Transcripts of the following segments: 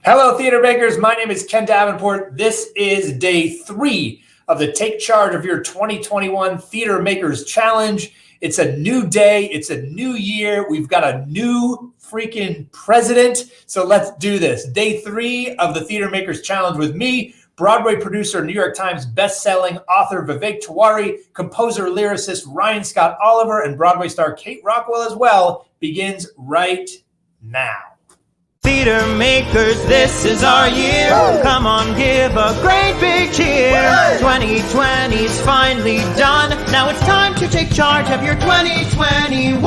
Hello, theater makers. My name is Ken Davenport. This is day 3 of the Take Charge of Your 2021 Theater Makers Challenge. It's a new day. It's a new year. We've got a new freaking president. So let's do this. Day 3 of the Theater Makers Challenge with me, Broadway producer, New York Times bestselling author Vivek Tiwary, composer, lyricist Ryan Scott Oliver, and Broadway star Kate Rockwell as well, begins right now. Theater makers, this is our year. Come on, give a great big cheer. 2020's finally done. Now it's time to take charge of your 2021.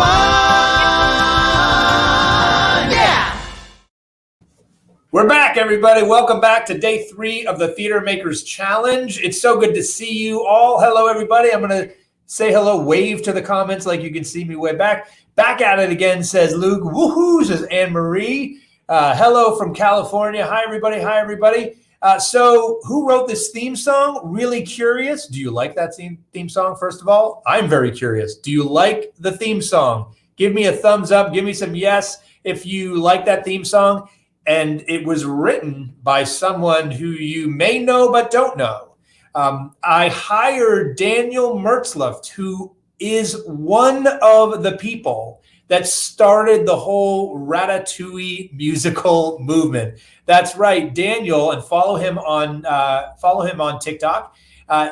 Yeah! We're back, everybody. Welcome back to day 3 of the Theater Makers Challenge. It's so good to see you all. Hello, everybody. I'm going to say hello, wave to the comments like you can see me way back. Back at it again, says Luke. Woohoo, says Anne-Marie. Hello from California. Hi, everybody. Hi, everybody. So who wrote this theme song? Really curious. Do you like that theme song, first of all? I'm very curious. Do you like the theme song? Give me a thumbs up. Give me some yes if you like that theme song. And it was written by someone who you may know but don't know. I hired Daniel Mertzleft, who is one of the people that started the whole Ratatouille musical movement. That's right, Daniel, and follow him on TikTok.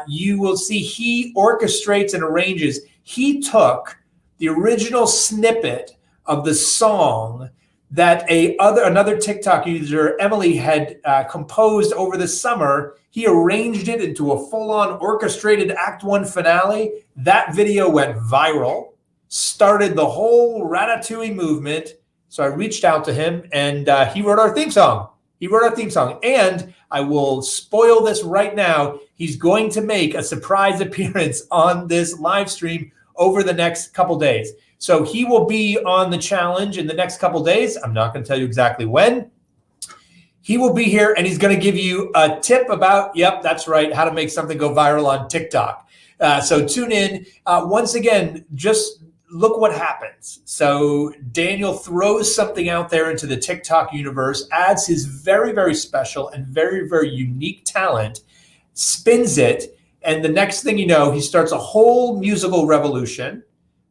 You will see he orchestrates and arranges. He took the original snippet of the song that another TikTok user, Emily, had composed over the summer. He arranged it into a full-on orchestrated Act 1 finale. That video went viral. Started the whole Ratatouille movement. So I reached out to him and he wrote our theme song. And I will spoil this right now. He's going to make a surprise appearance on this live stream over the next couple days. So he will be on the challenge in the next couple days. I'm not going to tell you exactly when. He will be here and he's going to give you a tip about, yep, that's right, how to make something go viral on TikTok. So tune in. Once again, just look what happens. So Daniel throws something out there into the TikTok universe, adds his very, very special and very, very unique talent, spins it, and the next thing you know, he starts a whole musical revolution,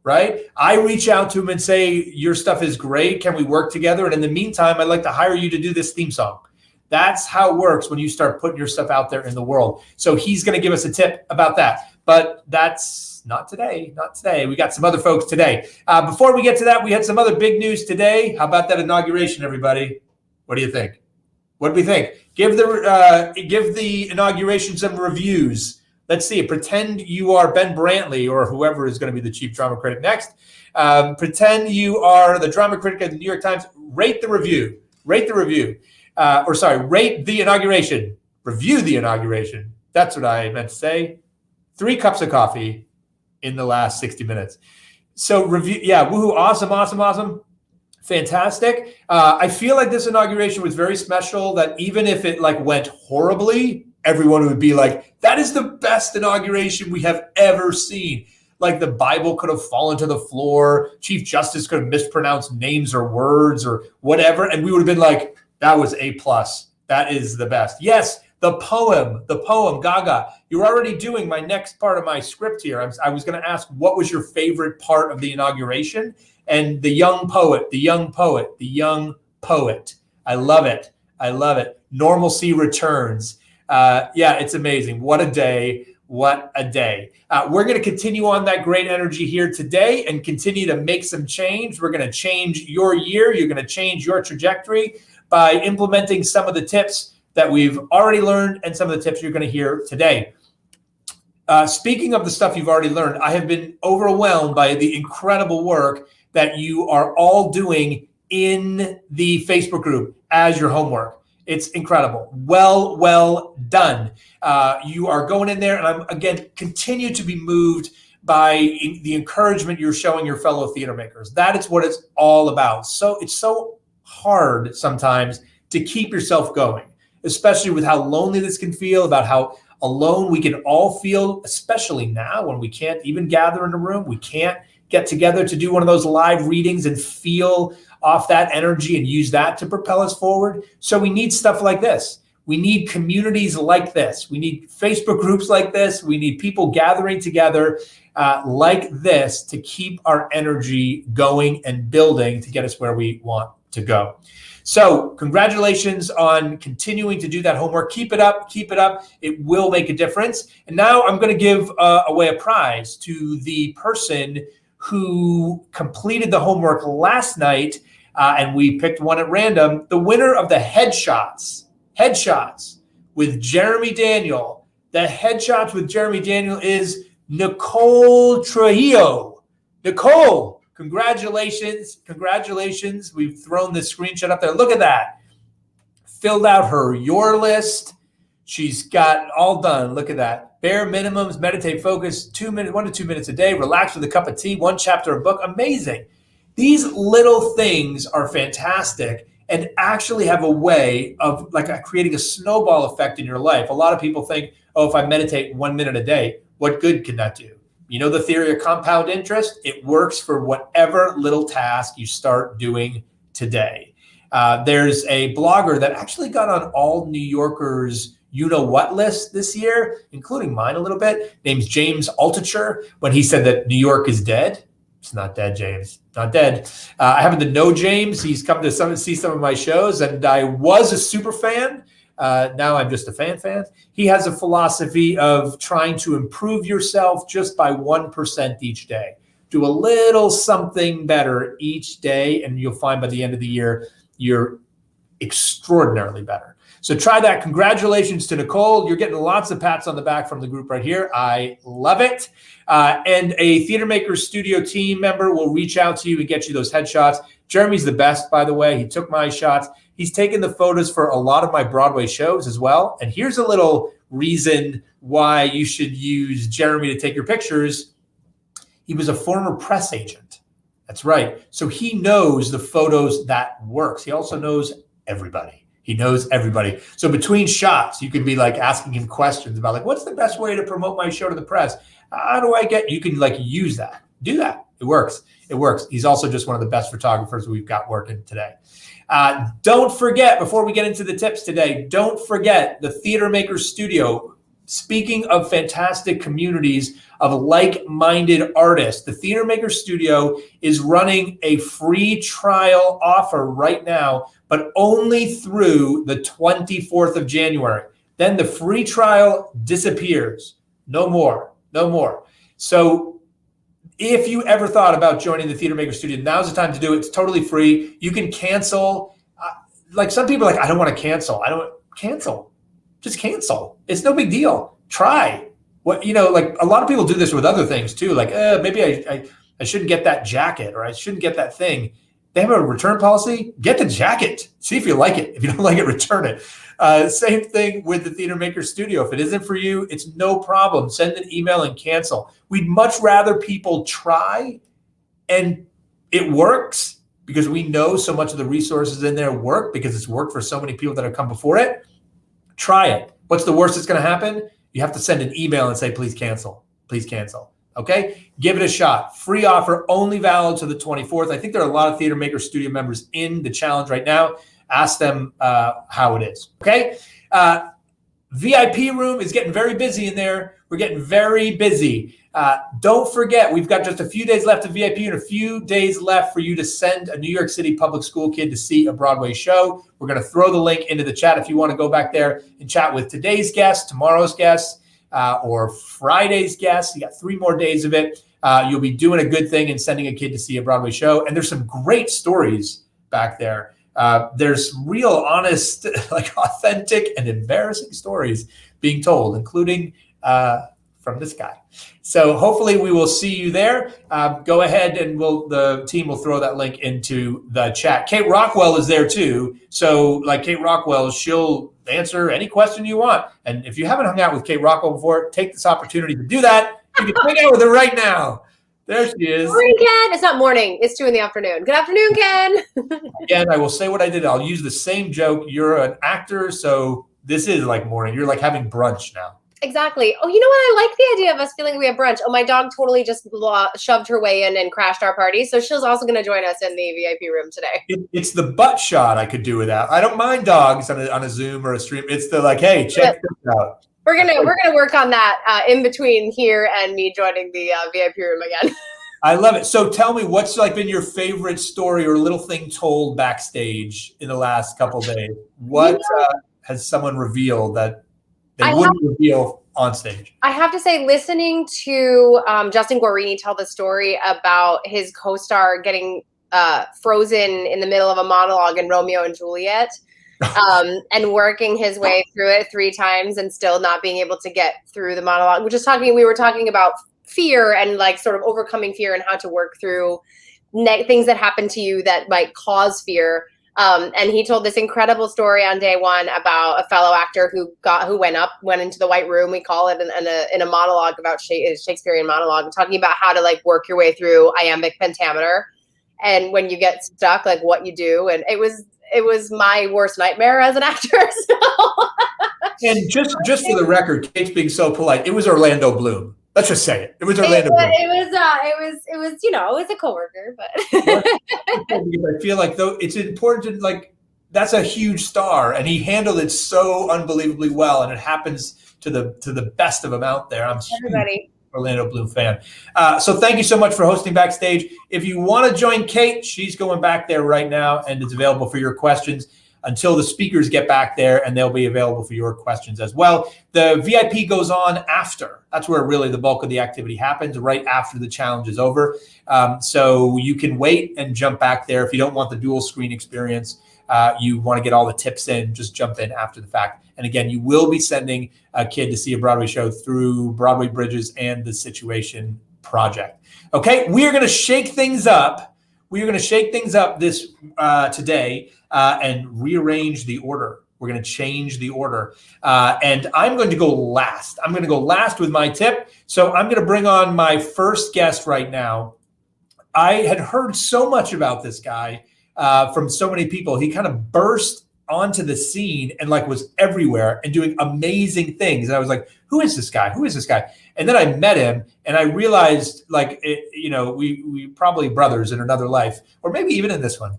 right? I reach out to him and say, your stuff is great. Can we work together? And in the meantime, I'd like to hire you to do this theme song. That's how it works when you start putting your stuff out there in the world. So he's going to give us a tip about that. But that's not today. We got some other folks today. Before we get to that, we had some other big news today. How about that inauguration, everybody? What do you think? What do we think? Give the inauguration some reviews. Let's see. Pretend you are Ben Brantley or whoever is going to be the chief drama critic next. Pretend you are the drama critic of the New York Times. Rate the review. Rate the inauguration. Review the inauguration. That's what I meant to say. 3 cups of coffee in the last 60 minutes. So review, yeah, woohoo, awesome. Fantastic. I feel like this inauguration was very special, that even if it went horribly, everyone would be like, that is the best inauguration we have ever seen. Like the Bible could have fallen to the floor. Chief Justice could have mispronounced names or words or whatever. And we would have been like, that was A+. That is the best. Yes. The poem, Gaga. You're already doing my next part of my script here. I was going to ask, what was your favorite part of the inauguration? And the young poet. I love it. Normalcy returns. Yeah, it's amazing. What a day. We're going to continue on that great energy here today and continue to make some change. We're going to change your year. You're going to change your trajectory by implementing some of the tips that we've already learned and some of the tips you're going to hear today. Speaking of the stuff you've already learned, I have been overwhelmed by the incredible work that you are all doing in the Facebook group as your homework. It's incredible. Well done. You are going in there, and I'm, again, continue to be moved by the encouragement you're showing your fellow theater makers. That is what it's all about. So it's so hard sometimes to keep yourself going, especially with how lonely this can feel, about how alone we can all feel, especially now when we can't even gather in a room. We can't get together to do one of those live readings and feel off that energy and use that to propel us forward. So we need stuff like this. We need communities like this. We need Facebook groups like this. We need people gathering together like this to keep our energy going and building to get us where we want to go. So congratulations on continuing to do that homework. Keep it up. Keep it up. It will make a difference. And now I'm going to give away a prize to the person who completed the homework last night, and we picked one at random. The winner of the headshots with Jeremy Daniel. The headshots with Jeremy Daniel is Nicole Trujillo. Nicole, congratulations. Congratulations. We've thrown this screenshot up there. Look at that. Filled out her your list. She's got all done. Look at that. Bare minimums, meditate, focus, 1 to 2 minutes a day, relax with a cup of tea, 1 chapter of book. Amazing. These little things are fantastic and actually have a way of creating a snowball effect in your life. A lot of people think, oh, if I meditate 1 minute a day, what good can that do? You know the theory of compound interest? It works for whatever little task you start doing today. There's a blogger that actually got on all New Yorkers' you-know-what list this year, including mine a little bit, named James Altucher, when he said that New York is dead. It's not dead, James. Not dead. I happen to know James. He's come to see some of my shows, and I was a super fan. Now I'm just a fan. He has a philosophy of trying to improve yourself just by 1% each day. Do a little something better each day, and you'll find by the end of the year, you're extraordinarily better. So try that. Congratulations to Nicole. You're getting lots of pats on the back from the group right here. I love it. And a Theater Makers Studio team member will reach out to you and get you those headshots. Jeremy's the best, by the way. He took my shots. He's taken the photos for a lot of my Broadway shows as well. And here's a little reason why you should use Jeremy to take your pictures. He was a former press agent. That's right. So he knows the photos that works. He also knows everybody. He knows everybody. So between shots, you can be asking him questions about what's the best way to promote my show to the press? How do I get, you can use that, do that. It works. It works. He's also just one of the best photographers we've got working today. Don't forget, before we get into the tips today, don't forget the Theater Makers Studio. Speaking of fantastic communities of like-minded artists, the Theater Makers Studio is running a free trial offer right now, but only through the 24th of January. Then the free trial disappears. No more. So if you ever thought about joining the Theater Makers Studio, now's the time to do it. It's totally free. You can cancel. Some people are I don't want to cancel. I don't cancel. Just cancel. It's no big deal. Try. A lot of people do this with other things too. Maybe I shouldn't get that jacket, or I shouldn't get that thing. They have a return policy. Get the jacket. See if you like it. If you don't like it, return it. Same thing with the Theater Makers Studio. If it isn't for you, it's no problem. Send an email and cancel. We'd much rather people try and it works, because we know so much of the resources in there work because it's worked for so many people that have come before it. Try it. What's the worst that's going to happen? You have to send an email and say, please cancel. Please cancel. Okay? Give it a shot. Free offer, only valid to the 24th. I think there are a lot of Theater Makers Studio members in the challenge right now. Ask them how it is. Okay? VIP room is getting very busy in there. We're getting very busy. Don't forget, we've got just a few days left of VIP and a few days left for you to send a New York City public school kid to see a Broadway show. We're going to throw the link into the chat if you want to go back there and chat with today's guest, tomorrow's guest, or Friday's guest. You got 3 more days of it. You'll be doing a good thing and sending a kid to see a Broadway show. And there's some great stories back there. There's real, honest, authentic and embarrassing stories being told, including from this guy. So hopefully we will see you there. Go ahead and the team will throw that link into the chat. Kate Rockwell is there too. So Kate Rockwell, she'll answer any question you want. And if you haven't hung out with Kate Rockwell before, take this opportunity to do that. You can hang out with her right now. There she is. Morning, Ken. It's not morning. It's 2 PM. Good afternoon, Ken. Again, I will say what I did. I'll use the same joke. You're an actor, so this is like morning. You're like having brunch now. Exactly. Oh, you know what? I like the idea of us feeling we have brunch. Oh, my dog totally just shoved her way in and crashed our party. So she's also going to join us in the VIP room today. It's the butt shot I could do without. I don't mind dogs on a Zoom or a stream. It's the like, hey, check this out. We're gonna work on that in between here and me joining the VIP room again. I love it. So tell me, what's like been your favorite story or little thing told backstage in the last couple of days? What has someone revealed that they wouldn't reveal on stage? I have to say, listening to Justin Guarini tell the story about his co-star getting frozen in the middle of a monologue in Romeo and Juliet, and working his way through it 3 times and still not being able to get through the monologue. We were talking about fear and like sort of overcoming fear and how to work through things that happen to you that might cause fear. And he told this incredible story on day one about a fellow actor who went into the white room, we call it, in a monologue about Shakespearean monologue, talking about how to like work your way through iambic pentameter, and when you get stuck, like what you do. And it was my worst nightmare as an actor. So. And just for the record, Kate's being so polite. It was Orlando Bloom. Let's just say it. It was Orlando Bloom. It was a coworker, but I feel like though it's important to like, that's a huge star, and he handled it so unbelievably well, and it happens to the best of them out there. I'm everybody. Orlando Bloom fan. So thank you so much for hosting backstage. If you want to join Kate, she's going back there right now, and it's available for your questions until the speakers get back there, and they'll be available for your questions as well. The VIP goes on after. That's where really the bulk of the activity happens, right after the challenge is over. So you can wait and jump back there. If you don't want the dual screen experience, you want to get all the tips in, just jump in after the fact. And again, you will be sending a kid to see a Broadway show through Broadway Bridges and the Situation Project. Okay, we are going to shake things up. We are going to shake things up this today and rearrange the order. We're going to change the order. And I'm going to go last. I'm going to go last with my tip. So I'm going to bring on my first guest right now. I had heard so much about this guy from so many people. He kind of burst onto the scene and like was everywhere and doing amazing things. And I was like, who is this guy? Who is this guy? And then I met him and I realized like, we probably brothers in another life, or maybe even in this one.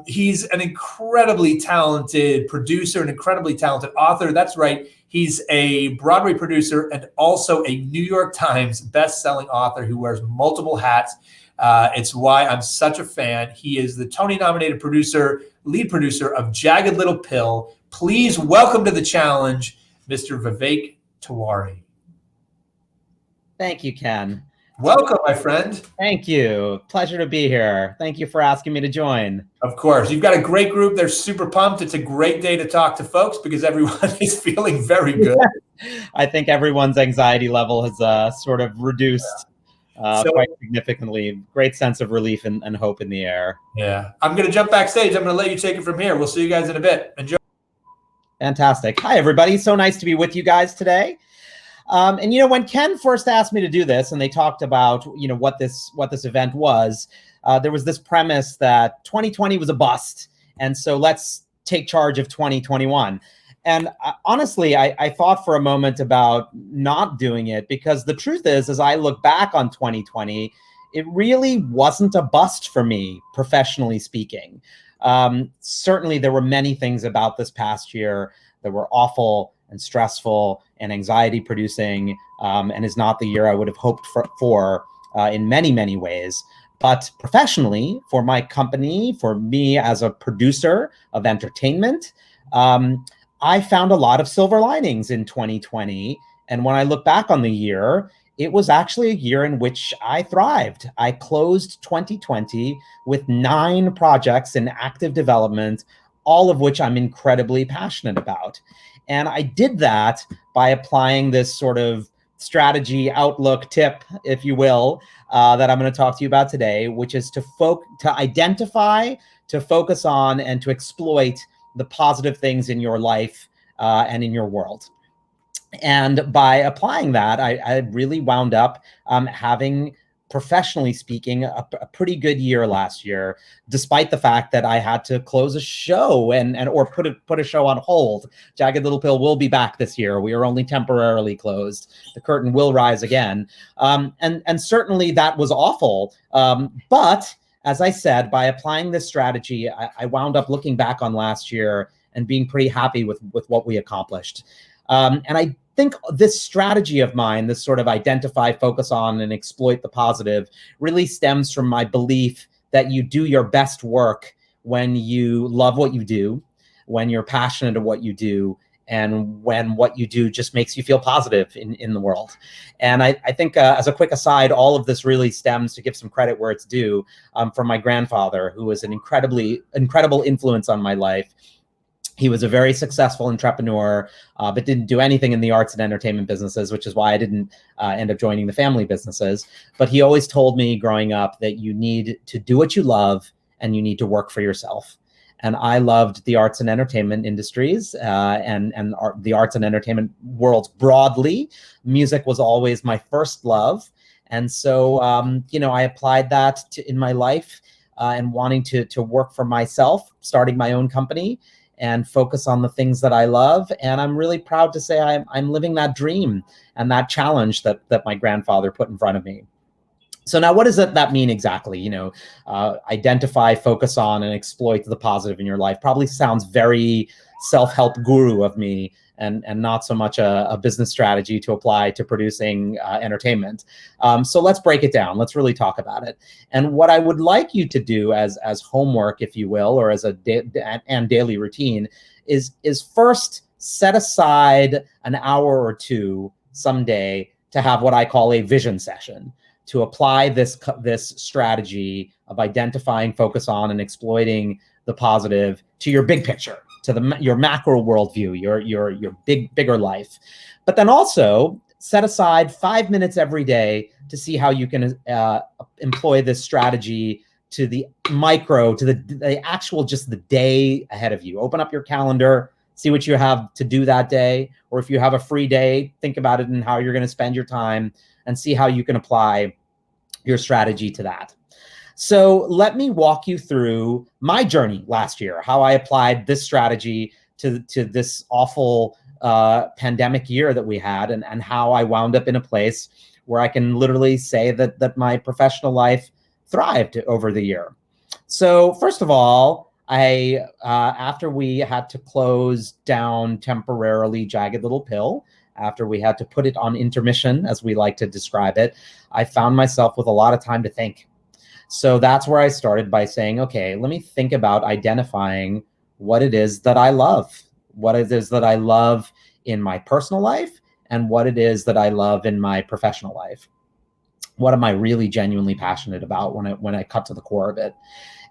He's an incredibly talented producer, an incredibly talented author. That's right. He's a Broadway producer and also a New York Times best-selling author who wears multiple hats. It's why I'm such a fan. He is the Tony-nominated lead producer of Jagged Little Pill. Please welcome to the challenge, Mr. Vivek Tiwary. Thank you, Ken. Welcome, my friend. Thank you. Pleasure to be here. Thank you for asking me to join. Of course. You've got a great group. They're super pumped. It's a great day to talk to folks because everyone is feeling very good. I think everyone's anxiety level has sort of reduced quite significantly. Great sense of relief and hope in the air. Yeah. I'm going to jump backstage. I'm going to let you take it from here. We'll see you guys in a bit. Enjoy. Fantastic. Hi, everybody. So nice to be with you guys today. And when Ken first asked me to do this, and they talked about what this event was, there was this premise that 2020 was a bust, and so let's take charge of 2021. And honestly, I thought for a moment about not doing it, because the truth is, as I look back on 2020, it really wasn't a bust for me, professionally speaking. Certainly, there were many things about this past year that were awful and stressful and anxiety producing, and is not the year I would have hoped for in many, many ways. But professionally, for my company, for me as a producer of entertainment, I found a lot of silver linings in 2020. And when I look back on the year, it was actually a year in which I thrived. I closed 2020 with 9 projects in active development, all of which I'm incredibly passionate about. And I did that by applying this sort of strategy outlook tip, if you will, that I'm going to talk to you about today, which is to identify, to focus on, and to exploit the positive things in your life and in your world. And by applying that, I really wound up having professionally speaking, a pretty good year last year, despite the fact that I had to close a show or put a show on hold. Jagged Little Pill will be back this year. We are only temporarily closed. The curtain will rise again. And certainly that was awful. But as I said, by applying this strategy, I wound up looking back on last year and being pretty happy with what we accomplished. And I think this strategy of mine, this sort of identify, focus on, and exploit the positive, really stems from my belief that you do your best work when you love what you do, when you're passionate at what you do, and when what you do just makes you feel positive in the world. And I think as a quick aside, all of this really stems, to give some credit where it's due, from my grandfather, who was an incredible influence on my life. He was a very successful entrepreneur, but didn't do anything in the arts and entertainment businesses, which is why I didn't end up joining the family businesses. But he always told me growing up that you need to do what you love and you need to work for yourself. And I loved the arts and entertainment industries and the arts and entertainment world broadly. Music was always my first love. And so, I applied that in my life and wanting to work for myself, starting my own company, and focus on the things that I love. And I'm really proud to say I'm living that dream and that challenge that my grandfather put in front of me. So now what does that mean exactly? Identify, focus on, and exploit the positive in your life. Probably sounds very self-help guru of me, and not so much a business strategy to apply to producing entertainment. So let's break it down. Let's really talk about it. And what I would like you to do as homework, if you will, or as a daily routine, is first set aside an hour or two someday to have what I call a vision session, to apply this strategy of identifying, focus on, and exploiting the positive to your big picture, to your macro worldview, your bigger life. But then also set aside 5 minutes every day to see how you can employ this strategy to the micro, to the actual, just the day ahead of you. Open up your calendar, see what you have to do that day. Or if you have a free day, think about it and how you're going to spend your time, and see how you can apply your strategy to that. So let me walk you through my journey last year, how I applied this strategy to this awful pandemic year that we had, and how I wound up in a place where I can literally say that my professional life thrived over the year. So first of all, after we had to close down temporarily Jagged Little Pill, after we had to put it on intermission, as we like to describe it, I found myself with a lot of time to think. So that's where I started by saying, okay, let me think about identifying what it is that I love, what it is that I love in my personal life, and what it is that I love in my professional life. What am I really genuinely passionate about when I cut to the core of it?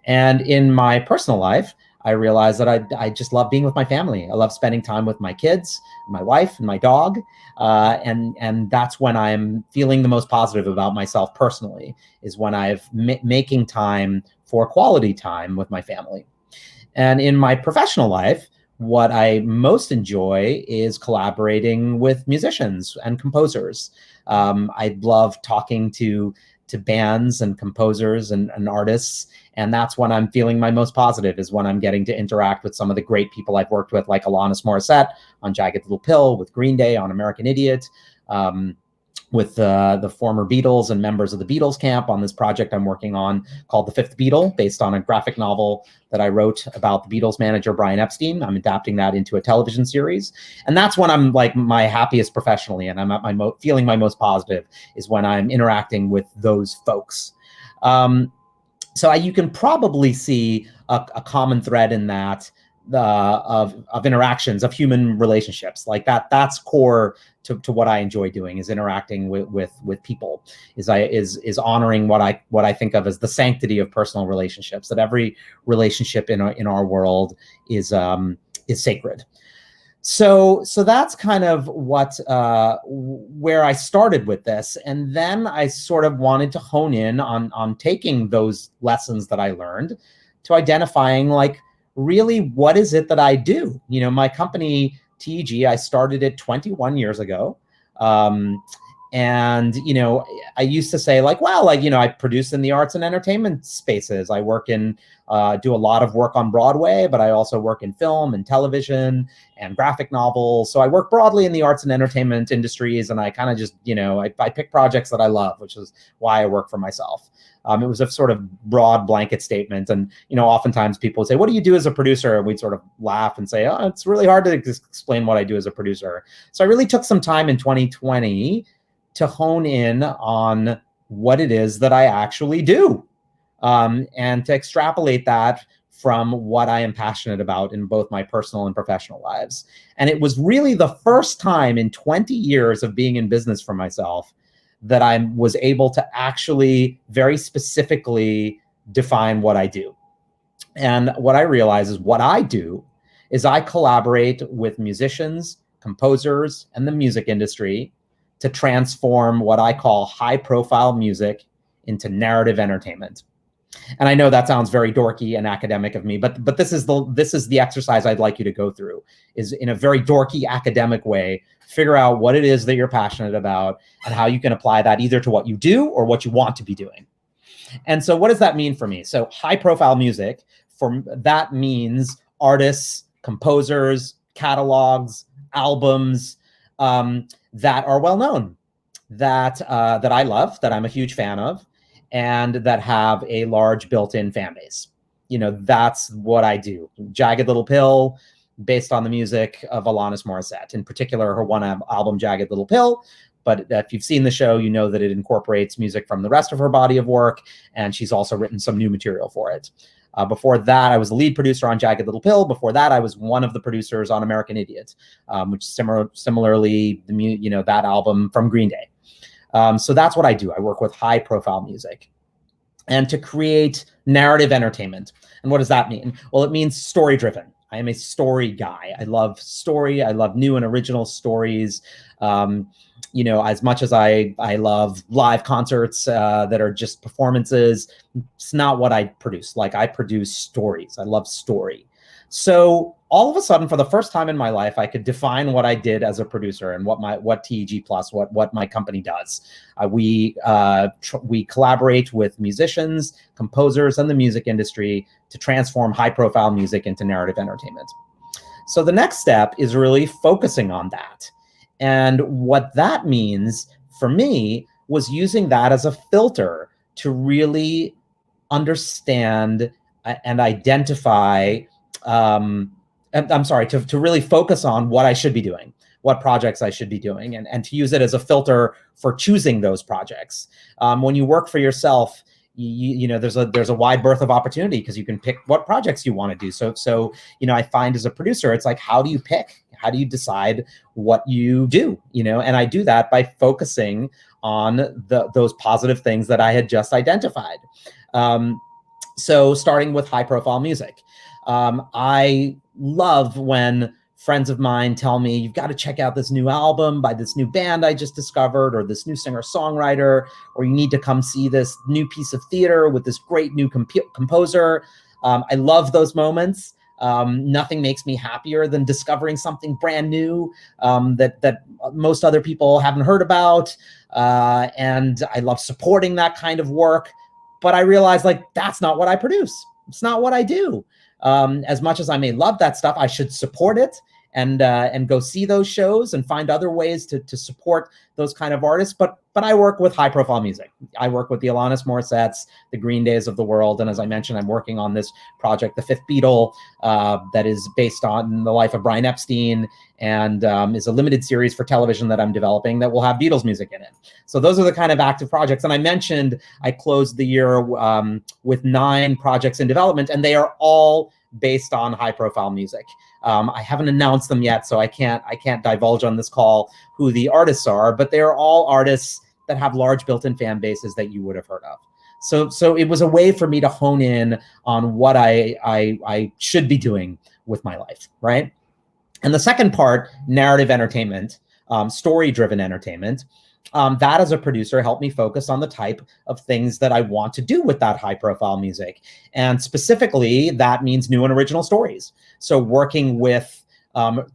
And in my personal life, I realized that I just love being with my family. I love spending time with my kids, my wife, and my dog. And that's when I'm feeling the most positive about myself personally, is when I've making time for quality time with my family. And in my professional life, what I most enjoy is collaborating with musicians and composers. I love talking to bands and composers and artists. And that's when I'm feeling my most positive, is when I'm getting to interact with some of the great people I've worked with, like Alanis Morissette on Jagged Little Pill, with Green Day on American Idiot, with the former Beatles and members of the Beatles camp on this project I'm working on called The Fifth Beatle, based on a graphic novel that I wrote about the Beatles manager, Brian Epstein. I'm adapting that into a television series. And that's when I'm like my happiest professionally, and I'm at my feeling my most positive, is when I'm interacting with those folks. So you can probably see a common thread in that of interactions, of human relationships. Like that's core to what I enjoy doing, is interacting with people, is honoring what I think of as the sanctity of personal relationships, that every relationship in our world is sacred. So that's kind of where I started with this. And then I sort of wanted to hone in on taking those lessons that I learned to identifying, like, really, what is it that I do? My company, TEG, I started it 21 years ago. And, I used to say like, well, I produce in the arts and entertainment spaces. I work in, do a lot of work on Broadway, but I also work in film and television and graphic novels. So I work broadly in the arts and entertainment industries. And I kind of just, I pick projects that I love, which is why I work for myself. It was a sort of broad blanket statement. And, oftentimes people would say, what do you do as a producer? And we'd sort of laugh and say, oh, it's really hard to explain what I do as a producer. So I really took some time in 2020 to hone in on what it is that I actually do, and to extrapolate that from what I am passionate about in both my personal and professional lives. And it was really the first time in 20 years of being in business for myself that I was able to actually very specifically define what I do. And what I realize is what I do is I collaborate with musicians, composers, and the music industry to transform what I call high-profile music into narrative entertainment. And I know that sounds very dorky and academic of me, but this is the exercise I'd like you to go through, is in a very dorky academic way, figure out what it is that you're passionate about and how you can apply that either to what you do or what you want to be doing. And so what does that mean for me? So high-profile music, that means artists, composers, catalogs, albums, that are well known, that I love, that I'm a huge fan of, and that have a large built-in fan base. That's what I do. Jagged Little Pill, based on the music of Alanis Morissette, in particular her one album, Jagged Little Pill. But if you've seen the show, you know that it incorporates music from the rest of her body of work, and she's also written some new material for it. Before that, I was the lead producer on Jagged Little Pill. Before that, I was one of the producers on American Idiot, which similarly, that album from Green Day. So that's what I do. I work with high-profile music and to create narrative entertainment. And what does that mean? Well, it means story-driven. I am a story guy. I love story. I love new and original stories. As much as I love live concerts that are just performances, it's not what I produce. Like, I produce stories. I love story. So all of a sudden, for the first time in my life, I could define what I did as a producer and what TEG Plus, what my company does. We collaborate with musicians, composers, and the music industry to transform high-profile music into narrative entertainment. So the next step is really focusing on that. And what that means for me was using that as a filter to really understand and identify, to really focus on what I should be doing, what projects I should be doing, and to use it as a filter for choosing those projects. When you work for yourself, there's a wide berth of opportunity because you can pick what projects you want to do. So I find as a producer, it's like, how do you pick? How do you decide what you do? And I do that by focusing on those positive things that I had just identified. So starting with high-profile music, I love when friends of mine tell me, you've got to check out this new album by this new band I just discovered, or this new singer-songwriter, or you need to come see this new piece of theater with this great new composer. I love those moments. Nothing makes me happier than discovering something brand new that most other people haven't heard about. And I love supporting that kind of work. But I realize, that's not what I produce. It's not what I do. As much as I may love that stuff, I should support it and go see those shows and find other ways to support those kind of artists. But I work with high profile music. I work with the Alanis Morissettes, the Green Days of the world. And as I mentioned, I'm working on this project, The Fifth Beatle, that is based on the life of Brian Epstein and is a limited series for television that I'm developing that will have Beatles music in it. So those are the kind of active projects. And I mentioned I closed the year with 9 projects in development, and they are all based on high profile music. I haven't announced them yet, so I can't divulge on this call who the artists are, but they are all artists that have large built-in fan bases that you would have heard of. So it was a way for me to hone in on what I should be doing with my life, right? And the second part, narrative entertainment, story-driven entertainment, that as a producer helped me focus on the type of things that I want to do with that high-profile music. And specifically, that means new and original stories. So working with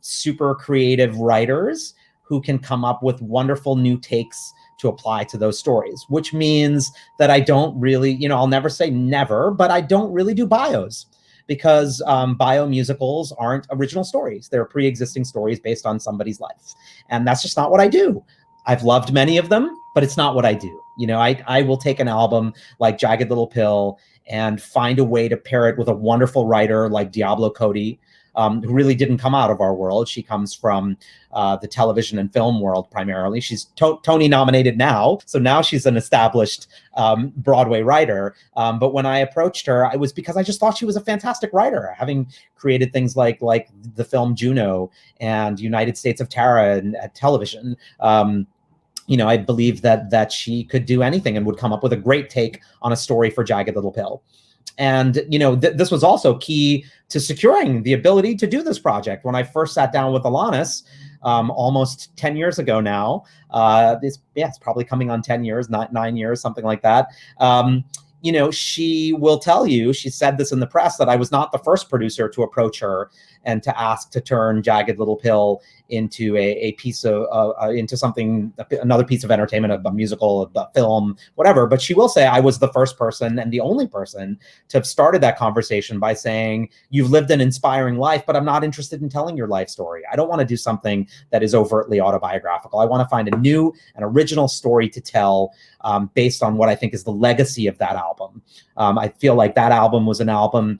super creative writers who can come up with wonderful new takes to apply to those stories, which means that I don't really, I'll never say never, but I don't really do bios, because bio musicals aren't original stories. They're pre-existing stories based on somebody's life. And that's just not what I do. I've loved many of them, but it's not what I do. I will take an album like Jagged Little Pill and find a way to pair it with a wonderful writer like Diablo Cody, who really didn't come out of our world. She comes from the television and film world primarily. She's Tony nominated now, so now she's an established Broadway writer. But when I approached her, it was because I just thought she was a fantastic writer, having created things like the film Juno and United States of Tara and television. I believe that she could do anything and would come up with a great take on a story for Jagged Little Pill. And, this was also key to securing the ability to do this project. When I first sat down with Alanis, almost 10 years ago now, it's probably coming on 10 years, not 9 years, something like that. She will tell you, she said this in the press, that I was not the first producer to approach her and to ask to turn Jagged Little Pill into a piece of, into something, another piece of entertainment, a musical, a film, whatever. But she will say I was the first person and the only person to have started that conversation by saying, you've lived an inspiring life, but I'm not interested in telling your life story. I don't want to do something that is overtly autobiographical. I want to find a new and original story to tell based on what I think is the legacy of that album. I feel like that album was an album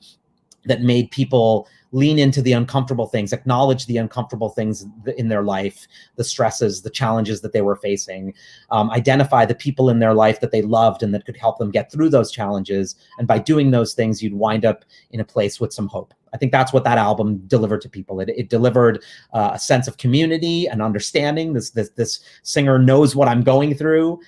that made people lean into the uncomfortable things, acknowledge the uncomfortable things in their life, the stresses, the challenges that they were facing, identify the people in their life that they loved and that could help them get through those challenges. And by doing those things, you'd wind up in a place with some hope. I think that's what that album delivered to people. It delivered a sense of community and understanding. This singer knows what I'm going through.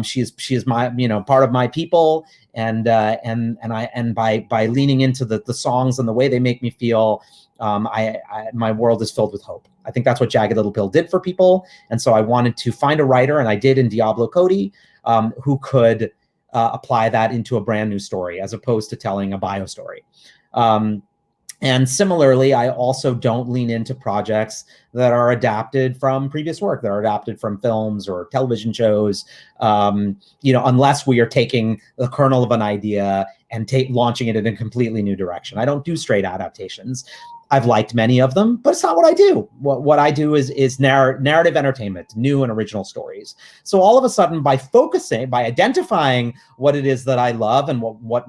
She is my, part of my people. And by leaning into the songs and the way they make me feel, my world is filled with hope. I think that's what Jagged Little Pill did for people. And so I wanted to find a writer, and I did in Diablo Cody, who could apply that into a brand new story as opposed to telling a bio story. And similarly, I also don't lean into projects that are adapted from previous work, that are adapted from films or television shows, unless we are taking the kernel of an idea and launching it in a completely new direction. I don't do straight adaptations. I've liked many of them, but it's not what I do. What I do is narrative entertainment, new and original stories. So all of a sudden, by identifying what it is that I love and what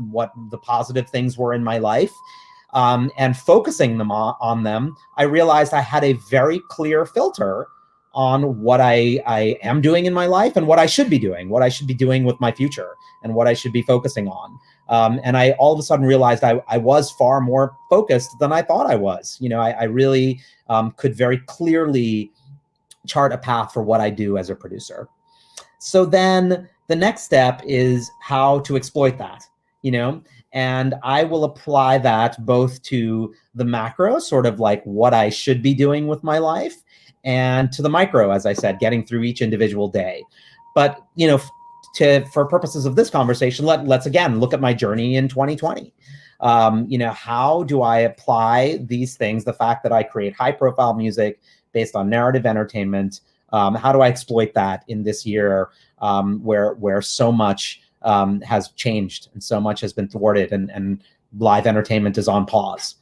the positive things were in my life, and focusing them on them, I realized I had a very clear filter on what I am doing in my life and what I should be doing with my future and what I should be focusing on. And I all of a sudden realized I was far more focused than I thought I was. I really could very clearly chart a path for what I do as a producer. So then the next step is how to exploit that, and I will apply that both to the macro, sort of like what I should be doing with my life, and to the micro, as I said, getting through each individual day. But, for purposes of this conversation, let's again look at my journey in 2020. How do I apply these things, the fact that I create high profile music based on narrative entertainment, how do I exploit that in this year where so much has changed and so much has been thwarted and live entertainment is on pause?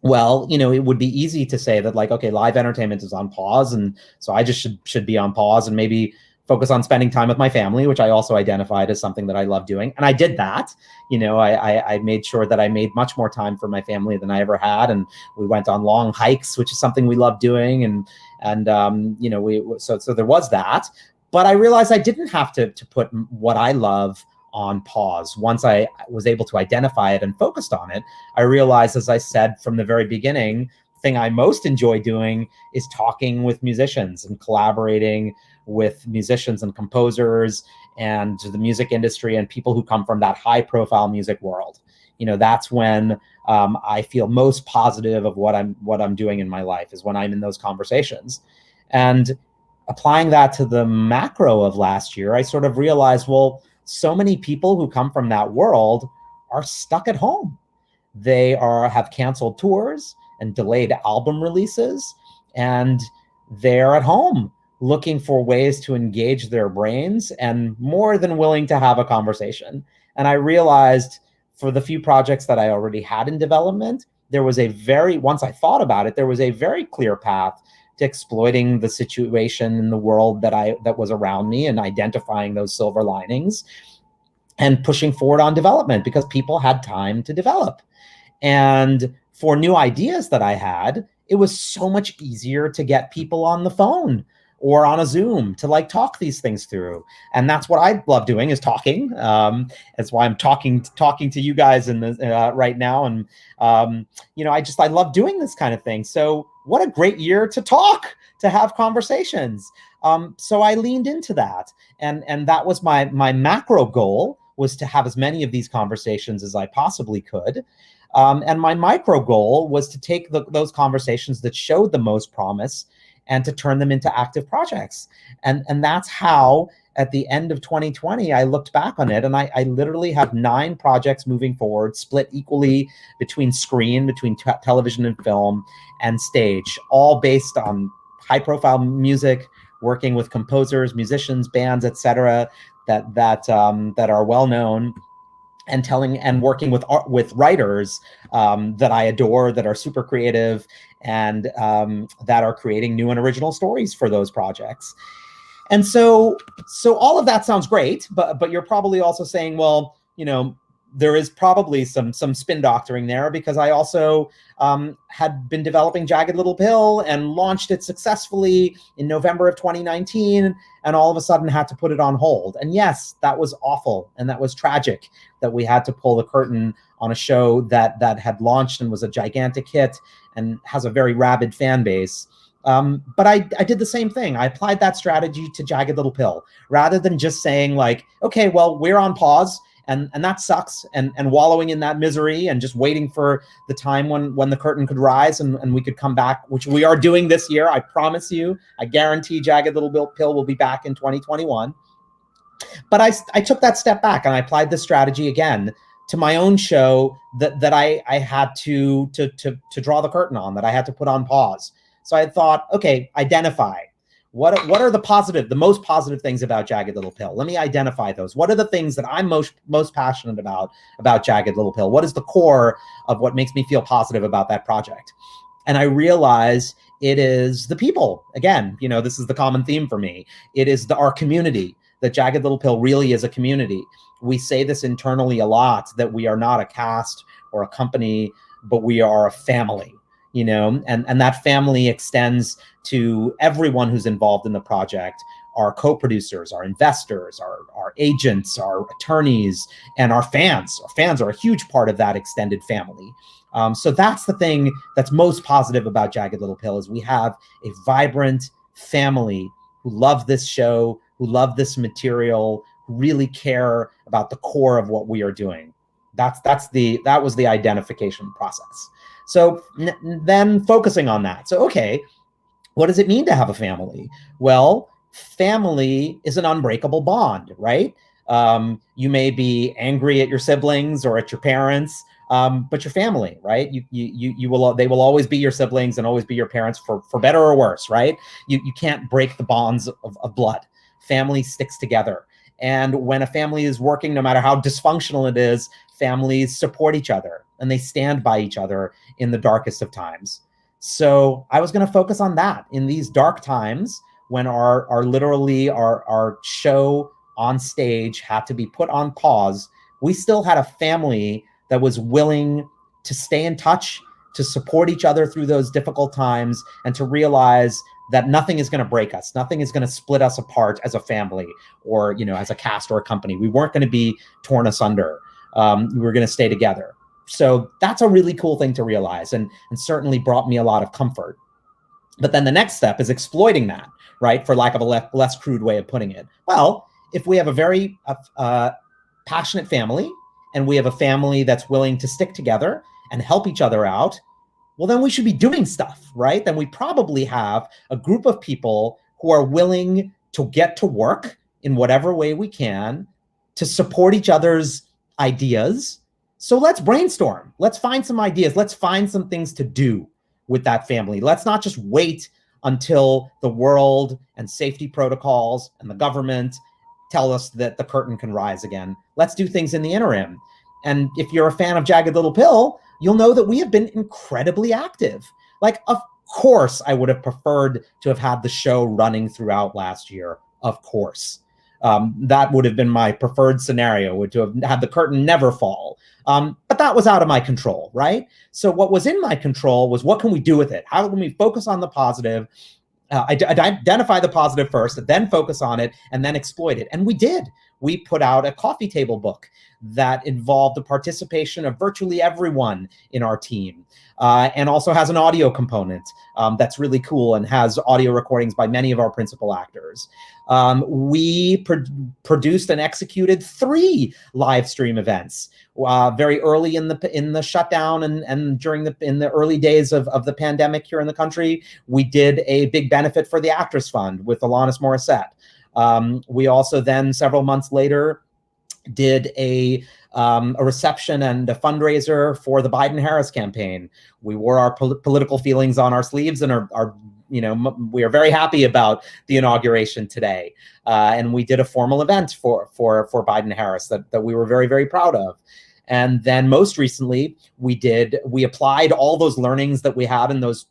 Well, it would be easy to say that, like, okay, live entertainment is on pause, and so I just should be on pause and maybe focus on spending time with my family, which I also identified as something that I love doing. And I did that. I made sure that I made much more time for my family than I ever had. And we went on long hikes, which is something we love doing. So there was that. But I realized I didn't have to put what I love on pause. Once I was able to identify it and focused on it, I realized, as I said from the very beginning, the thing I most enjoy doing is talking with musicians and collaborating with musicians and composers and the music industry and people who come from that high profile music world. That's when I feel most positive of what I'm doing in my life, is when I'm in those conversations. And applying that to the macro of last year, I sort of realized, well, so many people who come from that world are stuck at home. They have canceled tours and delayed album releases, and they're at home looking for ways to engage their brains and more than willing to have a conversation. And I realized for the few projects that I already had in development, there was once I thought about it, there was a very clear path to exploiting the situation in the world that was around me and identifying those silver linings and pushing forward on development because people had time to develop. And for new ideas that I had, it was so much easier to get people on the phone or on a Zoom to like talk these things through. And that's what I love doing, is talking. That's why I'm talking to you guys in this, right now. And, I love doing this kind of thing. So what a great year to talk, to have conversations. So I leaned into that. And that was my macro goal, was to have as many of these conversations as I possibly could. And my micro goal was to take those conversations that showed the most promise and to turn them into active projects. And that's how, at the end of 2020, I looked back on it, and I literally have 9 projects moving forward, split equally between television and film and stage, all based on high-profile music, working with composers, musicians, bands, etc., that are well known, and working with writers that I adore, that are super creative, and that are creating new and original stories for those projects. And so all of that sounds great, but you're probably also saying, well, there is probably some spin doctoring there, because I also had been developing Jagged Little Pill and launched it successfully in November of 2019, and all of a sudden had to put it on hold. And yes, that was awful, and that was tragic that we had to pull the curtain on a show that had launched and was a gigantic hit and has a very rabid fan base. But I did the same thing. I applied that strategy to Jagged Little Pill, rather than just saying like, okay, well, we're on pause, and that sucks, and wallowing in that misery and just waiting for the time when the curtain could rise and we could come back, which we are doing this year. I promise you, I guarantee Jagged Little Pill will be back in 2021. But I took that step back and I applied this strategy again to my own show that I had to draw the curtain on, that I had to put on pause. So I thought, okay, identify. What are the most positive things about Jagged Little Pill? Let me identify those. What are the things that I'm most passionate about Jagged Little Pill? What is the core of what makes me feel positive about that project? And I realized it is the people. Again, this is the common theme for me. It is our community. That Jagged Little Pill really is a community. We say this internally a lot, that we are not a cast or a company, but we are a family. And that family extends to everyone who's involved in the project, our co-producers, our investors, our agents, our attorneys, and our fans. Our fans are a huge part of that extended family. So that's the thing that's most positive about Jagged Little Pill, is we have a vibrant family who love this show, who love this material, who really care about the core of what we are doing. That was the identification process. So then focusing on that. So, okay, what does it mean to have a family? Well, family is an unbreakable bond, right? You may be angry at your siblings or at your parents, but your family, right? They will always be your siblings and always be your parents, for better or worse, right? You can't break the bonds of blood. Family sticks together. And when a family is working, no matter how dysfunctional it is, families support each other and they stand by each other in the darkest of times. So I was going to focus on that in these dark times, when our show on stage had to be put on pause. We still had a family that was willing to stay in touch, to support each other through those difficult times, and to realize that nothing is going to break us. Nothing is going to split us apart as a family, or, as a cast or a company. We weren't going to be torn asunder. We were going to stay together. So that's a really cool thing to realize, and certainly brought me a lot of comfort. But then the next step is exploiting that, right? For lack of a less crude way of putting it. Well, if we have a very passionate family, and we have a family that's willing to stick together and help each other out, well, then we should be doing stuff, right? Then we probably have a group of people who are willing to get to work in whatever way we can to support each other's ideas. So let's brainstorm. Let's find some ideas. Let's find some things to do with that family. Let's not just wait until the world and safety protocols and the government tell us that the curtain can rise again. Let's do things in the interim. And if you're a fan of Jagged Little Pill, you'll know that we have been incredibly active. Like, of course, I would have preferred to have had the show running throughout last year. Of course. That would have been my preferred scenario, would to have had the curtain never fall. But that was out of my control, right? So what was in my control was, what can we do with it? How can we focus on the positive, identify the positive first, then focus on it, and then exploit it? And we did. We put out a coffee table book that involved the participation of virtually everyone in our team, and also has an audio component that's really cool and has audio recordings by many of our principal actors. We produced and executed 3 live stream events very early in the shutdown and in the early days of the pandemic here in the country. We did a big benefit for the Actors Fund with Alanis Morissette. We also then, several months later, did a reception and a fundraiser for the Biden-Harris campaign. We wore our political feelings on our sleeves and we are very happy about the inauguration today. And we did a formal event for Biden-Harris that we were very, very proud of. And then most recently, we applied all those learnings that we had in those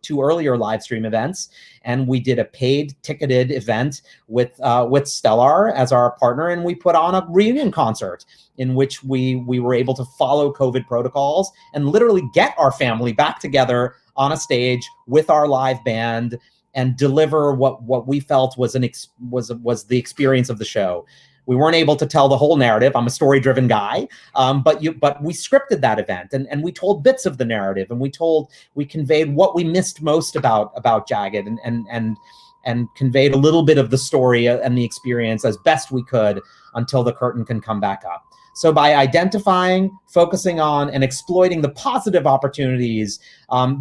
2 earlier live stream events, and we did a paid ticketed event with Stellar as our partner, and we put on a reunion concert in which we were able to follow COVID protocols and literally get our family back together on a stage with our live band and deliver what we felt was the experience of the show. We weren't able to tell the whole narrative. I'm a story-driven guy, but we scripted that event and we told bits of the narrative, and we conveyed what we missed most about Jagged and conveyed a little bit of the story and the experience as best we could until the curtain can come back up. So by identifying, focusing on, and exploiting the positive opportunities,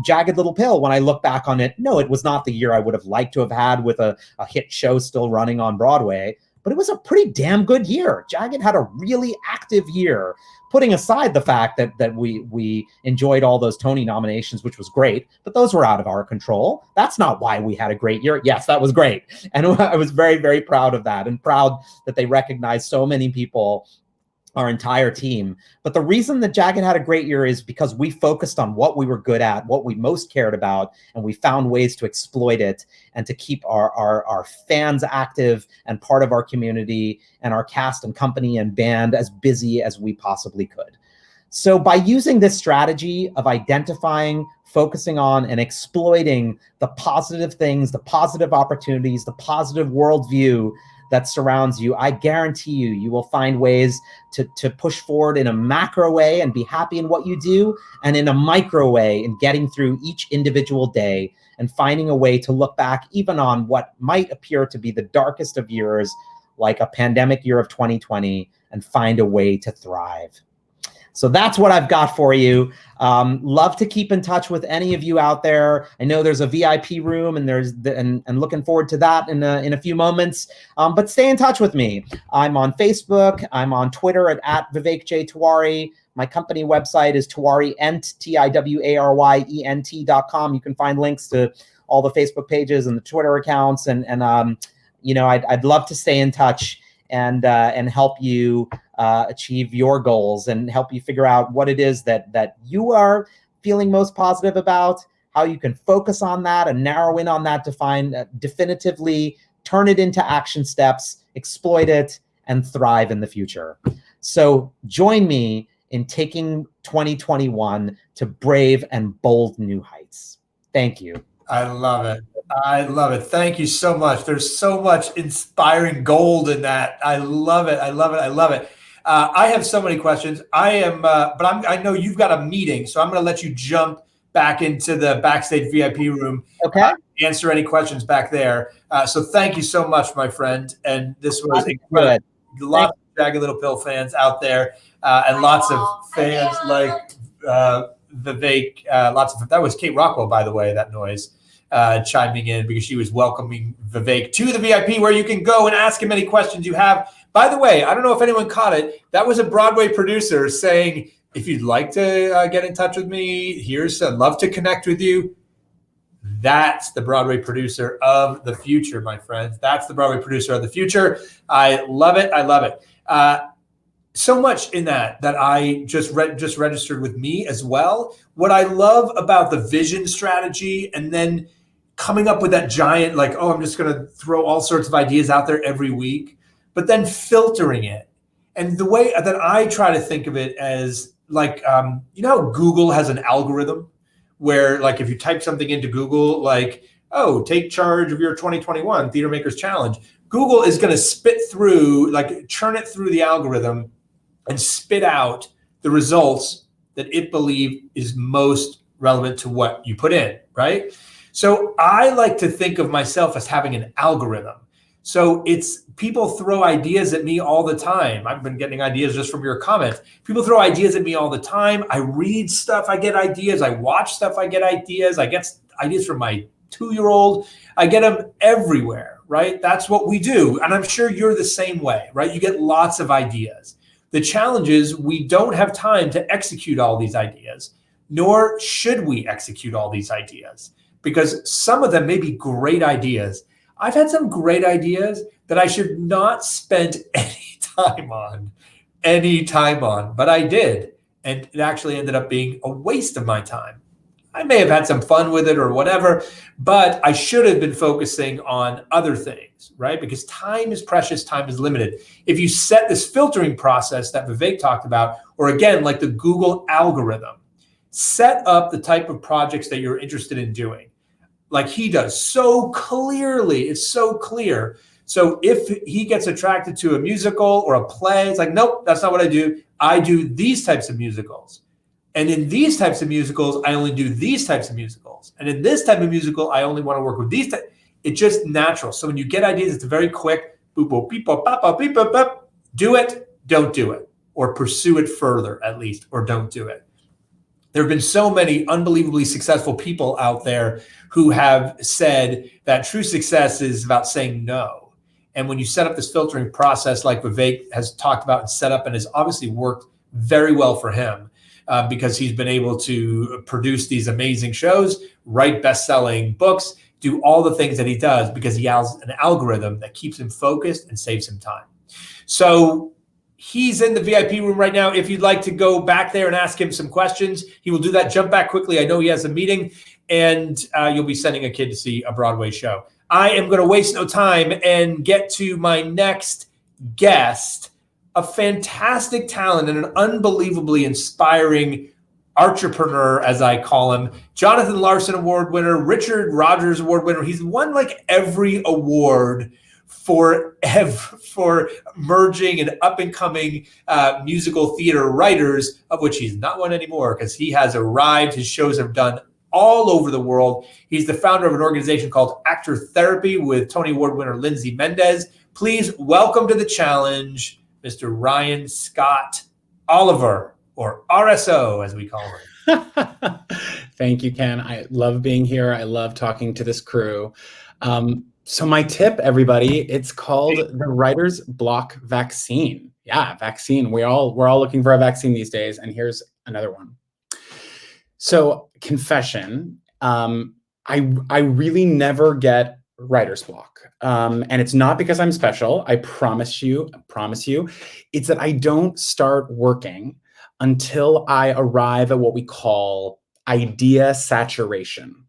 Jagged Little Pill, when I look back on it, no, it was not the year I would have liked to have had with a hit show still running on Broadway, but it was a pretty damn good year. Jagged had a really active year, putting aside the fact that we enjoyed all those Tony nominations, which was great, but those were out of our control. That's not why we had a great year. Yes, that was great. And I was very, very proud of that, and proud that they recognized so many people, our entire team. But the reason that Jagged had a great year is because we focused on what we were good at, what we most cared about, and we found ways to exploit it and to keep our fans active and part of our community, and our cast and company and band as busy as we possibly could. So by using this strategy of identifying, focusing on, and exploiting the positive things, the positive opportunities, the positive worldview that surrounds you, I guarantee you will find ways to push forward in a macro way and be happy in what you do, and in a micro way in getting through each individual day and finding a way to look back even on what might appear to be the darkest of years, like a pandemic year of 2020, and find a way to thrive. So that's what I've got for you. Love to keep in touch with any of you out there. I know there's a VIP room, and and looking forward to that in a few moments. But stay in touch with me. I'm on Facebook. I'm on Twitter at Vivek J. Tiwary. My company website is Tiwaryent, TIWARYENT.com. You can find links to all the Facebook pages and the Twitter accounts. And I'd love to stay in touch and help you achieve your goals, and help you figure out what it is that you are feeling most positive about, how you can focus on that and narrow in on that to find definitively turn it into action steps, exploit it, and thrive in the future. So join me in taking 2021 to brave and bold new heights. Thank you. I love it. I love it. Thank you so much. There's so much inspiring gold in that. I love it. I love it. I love it. I have so many questions. I know you've got a meeting, so I'm going to let you jump back into the backstage VIP room. Okay. Answer any questions back there. So thank you so much, my friend. And this was incredible. Lots of Jagged Little Pill fans out there, and lots of fans like Vivek. That was Kate Rockwell, by the way, that noise. Chiming in because she was welcoming Vivek to the VIP, where you can go and ask him any questions you have. By the way, I don't know if anyone caught it. That was a Broadway producer saying, if you'd like to get in touch with me, I'd love to connect with you. That's the Broadway producer of the future, my friends. That's the Broadway producer of the future. I love it. I love it. So much in that I just registered with me as well. What I love about the vision strategy and then coming up with that giant, like, oh, I'm just going to throw all sorts of ideas out there every week, but then filtering it. And the way that I try to think of it as like, you know, how Google has an algorithm where like, if you type something into Google, like, oh, take charge of your 2021 Theater Makers Challenge, Google is going to spit through, like churn it through the algorithm and spit out the results that it believes is most relevant to what you put in, right? So I like to think of myself as having an algorithm. So it's people throw ideas at me all the time. I've been getting ideas just from your comments. People throw ideas at me all the time. I read stuff, I get ideas. I watch stuff, I get ideas. I get ideas from my 2-year-old. I get them everywhere, right? That's what we do. And I'm sure you're the same way, right? You get lots of ideas. The challenge is we don't have time to execute all these ideas, nor should we execute all these ideas, because some of them may be great ideas. I've had some great ideas that I should not spend any time on, but I did. And it actually ended up being a waste of my time. I may have had some fun with it or whatever, but I should have been focusing on other things, right? Because time is precious, time is limited. If you set this filtering process that Vivek talked about, or again, like the Google algorithm, set up the type of projects that you're interested in doing. Like he does so clearly, it's so clear. So if he gets attracted to a musical or a play, it's like, nope, that's not what I do. I do these types of musicals. And in these types of musicals, I only do these types of musicals. And in this type of musical, I only want to work with these types. It's just natural. So when you get ideas, it's a very quick, boop, boop, beep, boop, bop, bop, beep, boop, bop. Do it, don't do it. Or pursue it further, at least, or don't do it. There have been so many unbelievably successful people out there who have said that true success is about saying no. And when you set up this filtering process like Vivek has talked about and set up and has obviously worked very well for him because he's been able to produce these amazing shows, write best-selling books, do all the things that he does because he has an algorithm that keeps him focused and saves him time. So he's in the VIP room right now. If you'd like to go back there and ask him some questions, he will do that. Jump back quickly. I know he has a meeting, and you'll be sending a kid to see a Broadway show. I am going to waste no time and get to my next guest, a fantastic talent and an unbelievably inspiring entrepreneur, as I call him. Jonathan Larson Award winner, Richard Rogers Award winner. He's won like every award for merging and up-and-coming musical theater writers, of which he's not one anymore because he has arrived. His shows have done all over the world. He's the founder of an organization called Actor Therapy with Tony Award winner Lindsay Mendez. Please welcome to the challenge, Mr. Ryan Scott Oliver, or RSO, as we call him. Thank you, Ken. I love being here. I love talking to this crew. So my tip, everybody, it's called the writer's block vaccine. Yeah, vaccine. We're all looking for a vaccine these days. And here's another one. So confession, I really never get writer's block. And it's not because I'm special. I promise you. It's that I don't start working until I arrive at what we call idea saturation,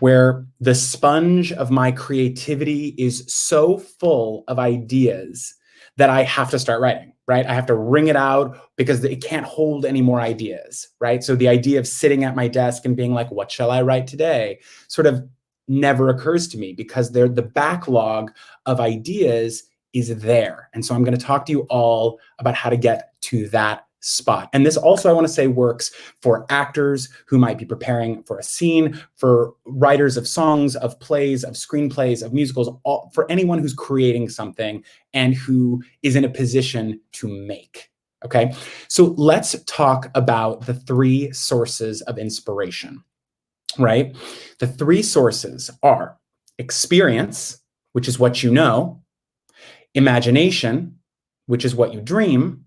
where the sponge of my creativity is so full of ideas that I have to start writing, right? I have to wring it out because it can't hold any more ideas, right? So the idea of sitting at my desk and being like, what shall I write today? Sort of never occurs to me because the backlog of ideas is there. And so I'm going to talk to you all about how to get to that spot. And this also, I want to say, works for actors who might be preparing for a scene, for writers of songs, of plays, of screenplays, of musicals, for anyone who's creating something and who is in a position to make. Okay, so let's talk about the 3 sources of inspiration, right? The 3 sources are experience, which is what you know, imagination, which is what you dream,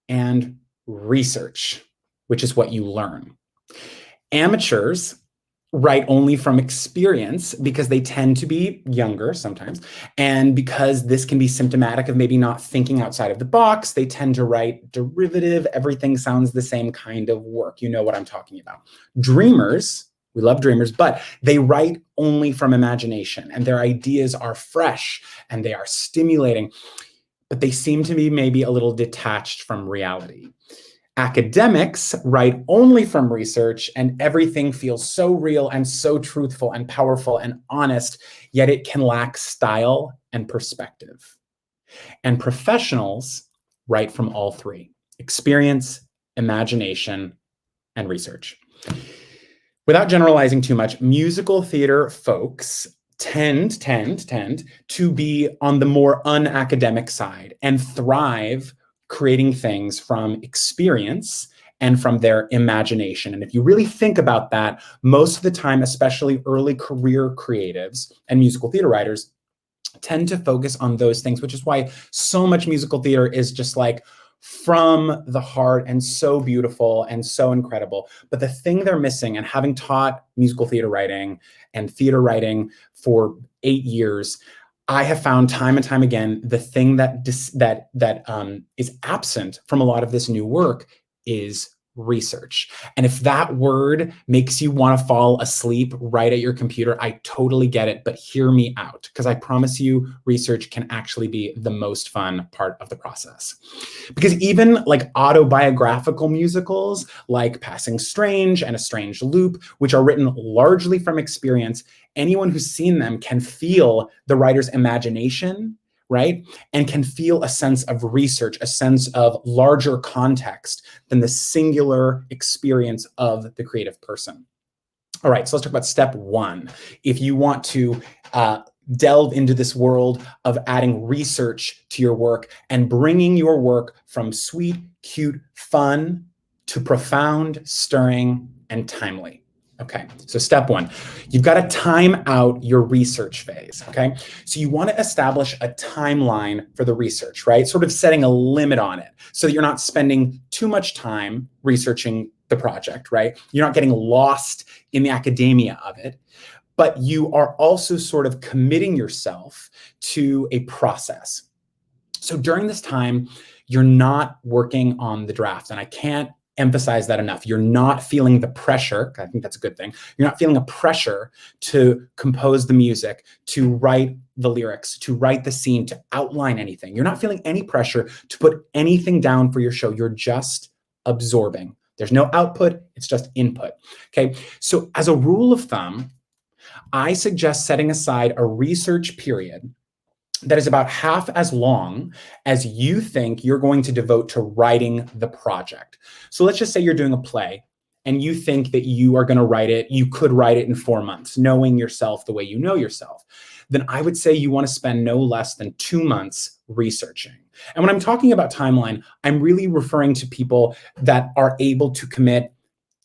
and research, which is what you learn. Amateurs write only from experience because they tend to be younger sometimes. And because this can be symptomatic of maybe not thinking outside of the box, they tend to write derivative, everything sounds the same kind of work. You know what I'm talking about. Dreamers, we love dreamers, but they write only from imagination and their ideas are fresh and they are stimulating, but they seem to be maybe a little detached from reality. Academics write only from research and everything feels so real and so truthful and powerful and honest, yet it can lack style and perspective. And professionals write from all three: experience, imagination, and research. Without generalizing too much, musical theater folks tend to be on the more unacademic side and thrive creating things from experience and from their imagination. And if you really think about that, most of the time, especially early career creatives and musical theater writers tend to focus on those things, which is why so much musical theater is just like from the heart and so beautiful and so incredible. But the thing they're missing, and having taught musical theater writing and theater writing for 8 years, I have found time and time again, the thing that is absent from a lot of this new work is research. And if that word makes you want to fall asleep right at your computer, I totally get it, but hear me out, because I promise you research can actually be the most fun part of the process. Because even like autobiographical musicals like Passing Strange and A Strange Loop, which are written largely from experience, anyone who's seen them can feel the writer's imagination, right? And can feel a sense of research, a sense of larger context than the singular experience of the creative person. All right, so let's talk about step one. If you want to delve into this world of adding research to your work and bringing your work from sweet, cute, fun to profound, stirring, and timely. Okay, so step one, you've got to time out your research phase, okay? So you want to establish a timeline for the research, right? Sort of setting a limit on it so that you're not spending too much time researching the project, right? You're not getting lost in the academia of it, but you are also sort of committing yourself to a process. So during this time, you're not working on the draft, and I can't emphasize that enough. You're not feeling the pressure. I think that's a good thing. You're not feeling a pressure to compose the music, to write the lyrics, to write the scene, to outline anything. You're not feeling any pressure to put anything down for your show. You're just absorbing. There's no output. It's just input. Okay. So as a rule of thumb, I suggest setting aside a research period that is about half as long as you think you're going to devote to writing the project. So let's just say you're doing a play and you think that you are going to write it, you could write it in 4 months, knowing yourself the way you know yourself. Then I would say you want to spend no less than 2 months researching. And when I'm talking about timeline, I'm really referring to people that are able to commit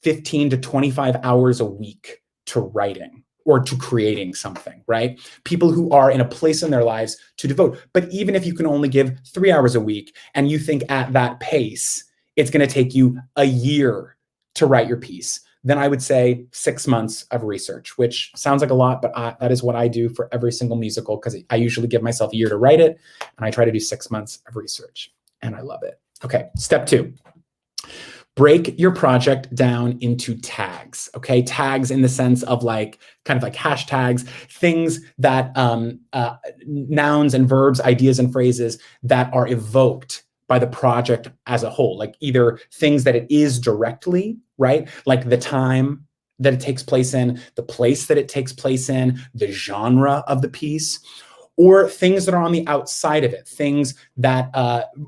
15 to 25 hours a week to writing or to creating something, right? People who are in a place in their lives to devote. But even if you can only give 3 hours a week and you think at that pace, it's going to take you a year to write your piece, then I would say 6 months of research, which sounds like a lot, but that is what I do for every single musical, because I usually give myself a year to write it, and I try to do 6 months of research, and I love it. Okay, step 2. Break your project down into tags, okay? Tags in the sense of like, kind of like hashtags, things that, nouns and verbs, ideas and phrases that are evoked by the project as a whole, like either things that it is directly, right? Like the time that it takes place in, the place that it takes place in, the genre of the piece, or things that are on the outside of it, things that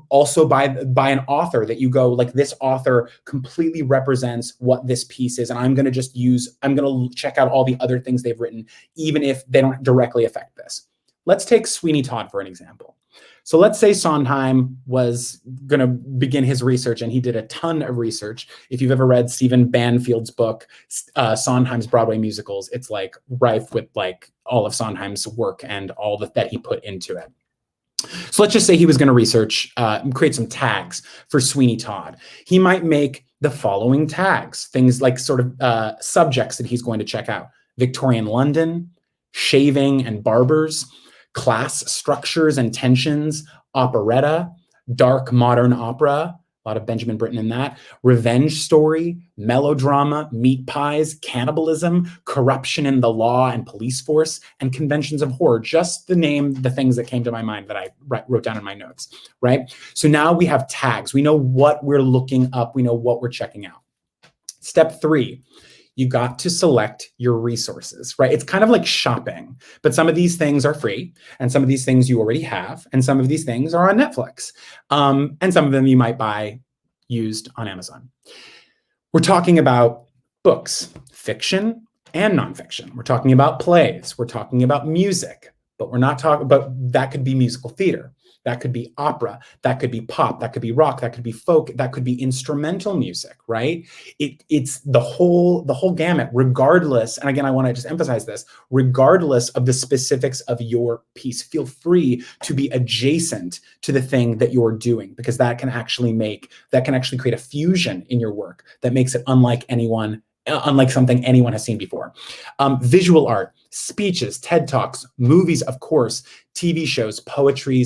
also by an author that you go, like, this author completely represents what this piece is, and I'm going to check out all the other things they've written, even if they don't directly affect this. Let's take Sweeney Todd for an example. So let's say Sondheim was going to begin his research, and he did a ton of research. If you've ever read Stephen Banfield's book, Sondheim's Broadway Musicals, it's like rife with like all of Sondheim's work and all that he put into it. So let's just say he was going to research, create some tags for Sweeney Todd. He might make the following tags, things like sort of subjects that he's going to check out: Victorian London, shaving and barbers, class structures and tensions, operetta, dark modern opera, a lot of Benjamin Britten in that, revenge story, melodrama, meat pies, cannibalism, corruption in the law and police force, and conventions of horror, just to name the things that came to my mind that I wrote down in my notes, right? So now we have tags. We know what we're looking up. We know what we're checking out. Step 3, you got to select your resources, right? It's kind of like shopping, but some of these things are free and some of these things you already have, and some of these things are on Netflix. And some of them you might buy used on Amazon. We're talking about books, fiction and nonfiction. We're talking about plays. We're talking about music, but we're not talking about, that could be musical theater. That could be opera, that could be pop, that could be rock, that could be folk, that could be instrumental music, right? It's the whole gamut, regardless. And again, I want to just emphasize this, regardless of the specifics of your piece, feel free to be adjacent to the thing that you're doing, because that can actually create a fusion in your work that makes it unlike something anyone has seen before. Visual art, speeches, TED Talks, movies, of course, TV shows, poetry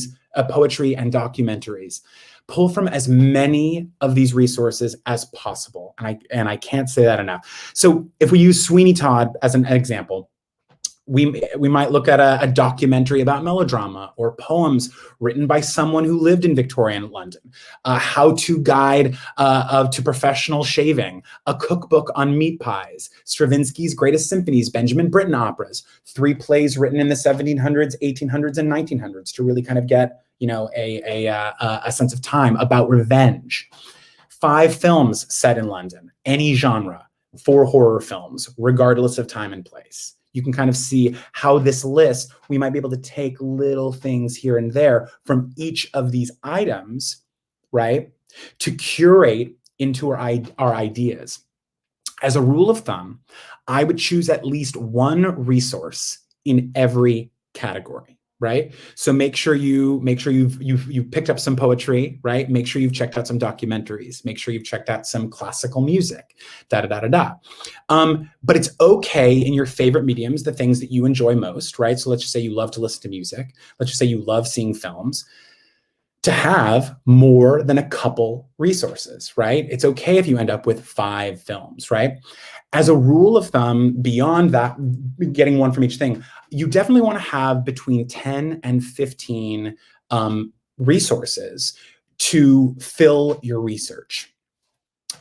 and documentaries. Pull from as many of these resources as possible. And I can't say that enough. So if we use Sweeney Todd as an example, we might look at a documentary about melodrama, or poems written by someone who lived in Victorian London, a how-to guide to professional shaving, a cookbook on meat pies, Stravinsky's greatest symphonies, Benjamin Britten operas, 3 plays written in the 1700s, 1800s, and 1900s to really kind of get a sense of time, about revenge. 5 films set in London, any genre, 4 horror films, regardless of time and place. You can kind of see how this list, we might be able to take little things here and there from each of these items, right, to curate into our ideas. As a rule of thumb, I would choose at least 1 resource in every category, right? So make sure you've picked up some poetry, right? Make sure you've checked out some documentaries. Make sure you've checked out some classical music, But it's okay in your favorite mediums, the things that you enjoy most, right? So let's just say you love to listen to music. Let's just say you love seeing films, to have more than a couple resources, right? It's okay if you end up with 5 films, right? As a rule of thumb, beyond that, getting 1 from each thing, you definitely want to have between 10 and 15 resources to fill your research.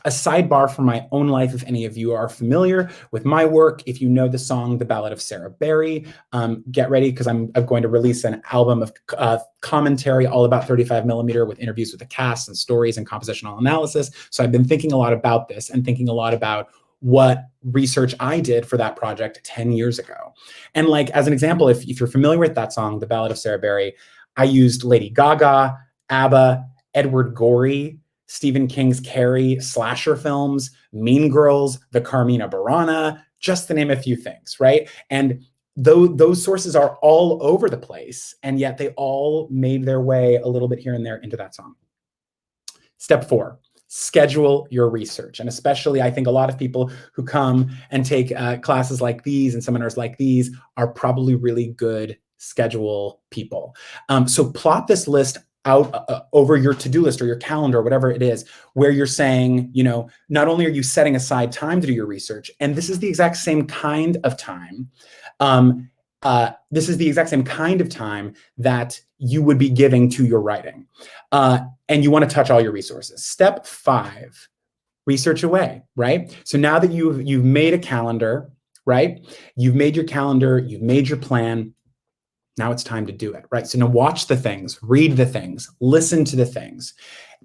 A sidebar from my own life, if any of you are familiar with my work, if you know the song The Ballad of Sarah Berry, get ready, because I'm going to release an album of commentary all about 35mm with interviews with the cast and stories and compositional analysis. So I've been thinking a lot about this and thinking a lot about what research I did for that project 10 years ago. And like, as an example, if you're familiar with that song, The Ballad of Sarah Berry, I used Lady Gaga, ABBA, Edward Gorey, Stephen King's Carrie, slasher films, Mean Girls, the Carmina Burana, just to name a few things, right? And those sources are all over the place, and yet they all made their way a little bit here and there into that song. Step 4, schedule your research. And especially, I think a lot of people who come and take classes like these and seminars like these are probably really good schedule people. So plot this list out over your to-do list or your calendar, or whatever it is, where you're saying, not only are you setting aside time to do your research, and this is the exact same kind of time, that you would be giving to your writing. And you want to touch all your resources. Step 5, research away, right? So now that you've made a calendar, right? You've made your calendar, you've made your plan. Now it's time to do it, right? So now watch the things, read the things, listen to the things,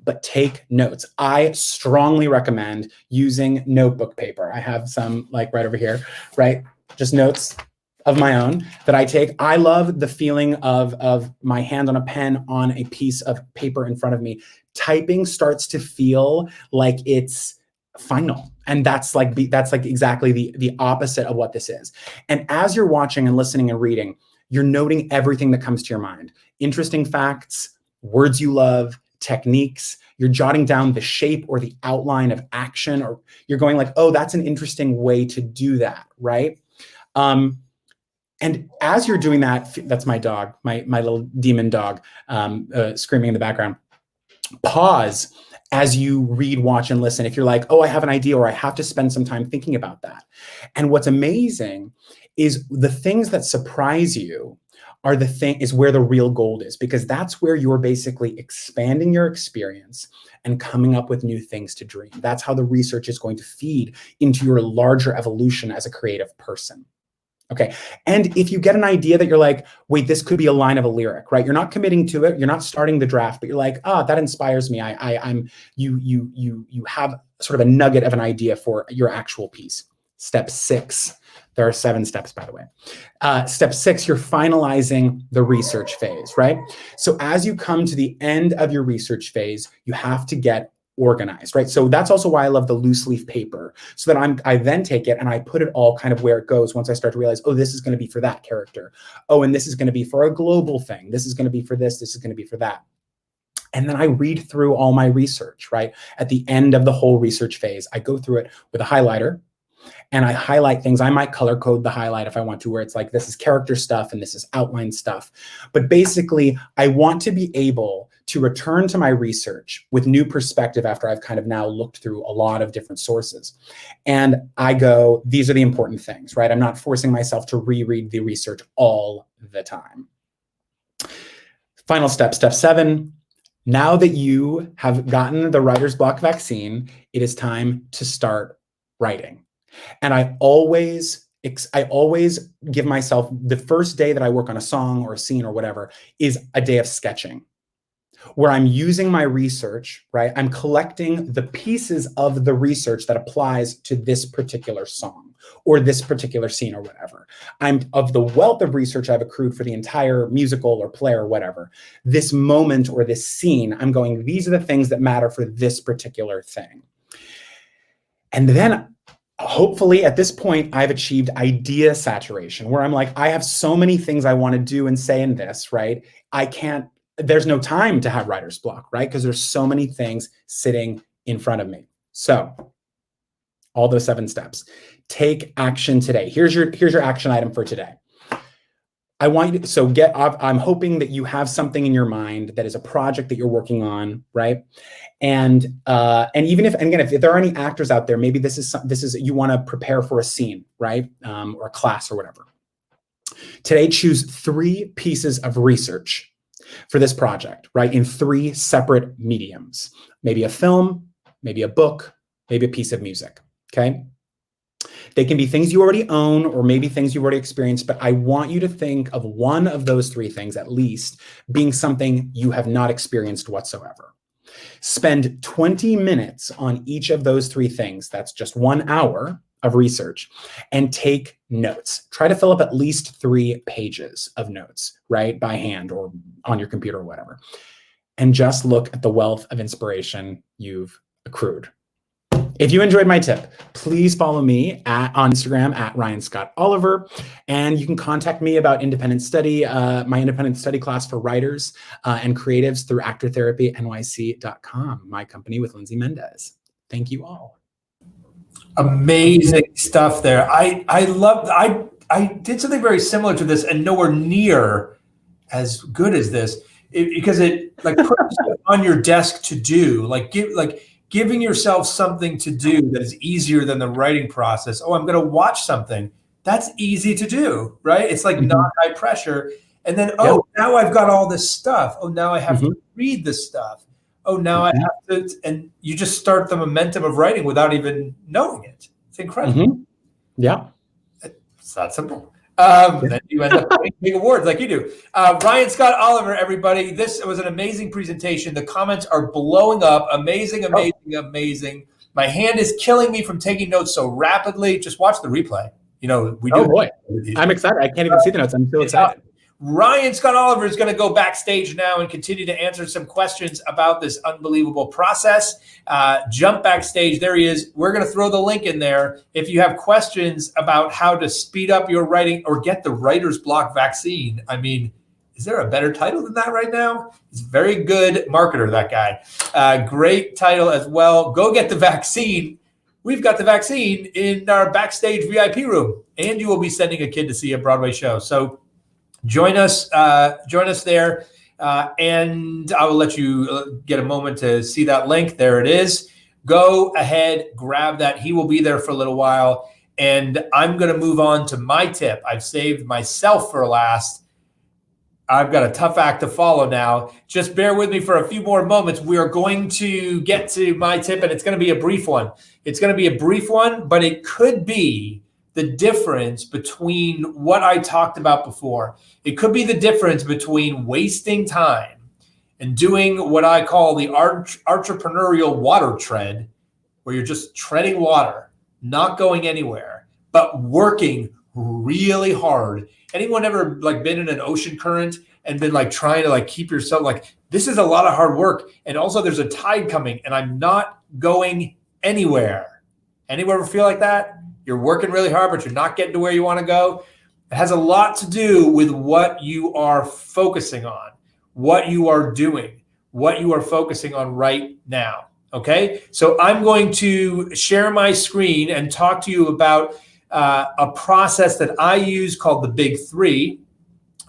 but take notes. I strongly recommend using notebook paper. I have some like right over here, right? Just notes of my own that I take. I love the feeling of my hand on a pen on a piece of paper in front of me. Typing starts to feel like it's final. And that's like exactly the opposite of what this is. And as you're watching and listening and reading, you're noting everything that comes to your mind. Interesting facts, words you love, techniques. You're jotting down the shape or the outline of action, or you're going like, oh, that's an interesting way to do that, right? And as you're doing that, that's my dog, my little demon dog, screaming in the background. Pause as you read, watch, and listen. If you're like, oh, I have an idea, or I have to spend some time thinking about that. And what's amazing is the things that surprise you is where the real gold is, because that's where you're basically expanding your experience and coming up with new things to dream. That's how the research is going to feed into your larger evolution as a creative person. Okay. And if you get an idea that you're like, wait, this could be a line of a lyric, right? You're not committing to it. You're not starting the draft, but you're like, that inspires me. You have sort of a nugget of an idea for your actual piece. Step 6. There are 7 steps, by the way. Step 6, you're finalizing the research phase, right? So as you come to the end of your research phase, you have to get organized, right? So that's also why I love the loose leaf paper, so that I then take it and I put it all kind of where it goes once I start to realize, oh, this is going to be for that character. Oh, and this is going to be for a global thing. This is going to be for this. This is going to be for that. And then I read through all my research, right? At the end of the whole research phase, I go through it with a highlighter and I highlight things. I might color code the highlight if I want to, where it's like, this is character stuff and this is outline stuff. But basically, I want to be able to return to my research with new perspective after I've kind of now looked through a lot of different sources. And I go, these are the important things, right? I'm not forcing myself to reread the research all the time. Final step, step 7. Now that you have gotten the writer's block vaccine, it is time to start writing. And I always give myself, the first day that I work on a song or a scene or whatever is a day of sketching, where I'm using my research, right? I'm collecting the pieces of the research that applies to this particular song or this particular scene or whatever. I'm of the wealth of research I've accrued for the entire musical or play or whatever. This moment or this scene, I'm going, these are the things that matter for this particular thing. And then hopefully at this point, I've achieved idea saturation, where I'm like, I have so many things I want to do and say in this, right? There's no time to have writer's block, right? Because there's so many things sitting in front of me. So all those 7 steps. Take action today. Here's your action item for today. I want you to, I'm hoping that you have something in your mind that is a project that you're working on, right? And even if there are any actors out there, maybe this is you want to prepare for a scene, right? Or a class or whatever. Today, choose 3 pieces of research for this project, right? In 3 separate mediums, maybe a film, maybe a book, maybe a piece of music, okay? They can be things you already own or maybe things you've already experienced, but I want you to think of one of those 3 things at least being something you have not experienced whatsoever. Spend 20 minutes on each of those 3 things. That's just 1 hour of research, and take notes. Try to fill up at least 3 pages of notes, right? By hand or on your computer or whatever. And just look at the wealth of inspiration you've accrued. If you enjoyed my tip, please follow me on Instagram at Ryan Scott Oliver, and you can contact me about independent study, my independent study class for writers and creatives through actortherapynyc.com, my company with Lindsay Mendez. Thank you all. Amazing stuff there. I did something very similar to this and nowhere near as good as this because it like puts it on your desk to do, giving yourself something to do that is easier than the writing process. Oh, I'm going to watch something. That's easy to do, right? It's like not high pressure. And then, now I've got all this stuff. Oh, now I have to read this stuff. Oh, now I have to, and you just start the momentum of writing without even knowing it. It's incredible. Yeah. It's that simple. Then you end up winning big awards like you do. Ryan Scott Oliver, everybody. This was an amazing presentation. The comments are blowing up. Amazing, amazing, amazing. My hand is killing me from taking notes so rapidly. Just watch the replay. We do. Oh boy, I'm excited. I can't even see the notes. I'm so excited. Ryan Scott Oliver is going to go backstage now and continue to answer some questions about this unbelievable process. Jump backstage. There he is. We're going to throw the link in there. If you have questions about how to speed up your writing or get the writer's block vaccine, I mean, Is there a better title than that right now? He's a very good marketer, that guy. Great title as well. Go get the vaccine. We've got the vaccine in our backstage VIP room, and you will be sending a kid to see a Broadway show. So join us there, and I will let you get a moment to see that link. There it is. Go ahead, grab that. He will be there for a little while, and I'm going to move on to my tip. I've saved myself for last. I've got a tough act to follow now. Just bear with me for a few more moments. We are going to get to my tip, and it's going to be a brief one. It's going to be a brief one, but it could be the difference between what I talked about before. It could be the difference between wasting time and doing what I call the entrepreneurial water tread, where you're just treading water, not going anywhere, but working really hard. Anyone ever been in an ocean current and been trying to keep yourself this is a lot of hard work, and also there's a tide coming and I'm not going anywhere. Anyone ever feel like that? You're working really hard, but you're not getting to where you want to go. It has a lot to do with what you are focusing on, what you are doing, what you are focusing on right now. Okay. So I'm going to share my screen and talk to you about a process that I use called the Big Three.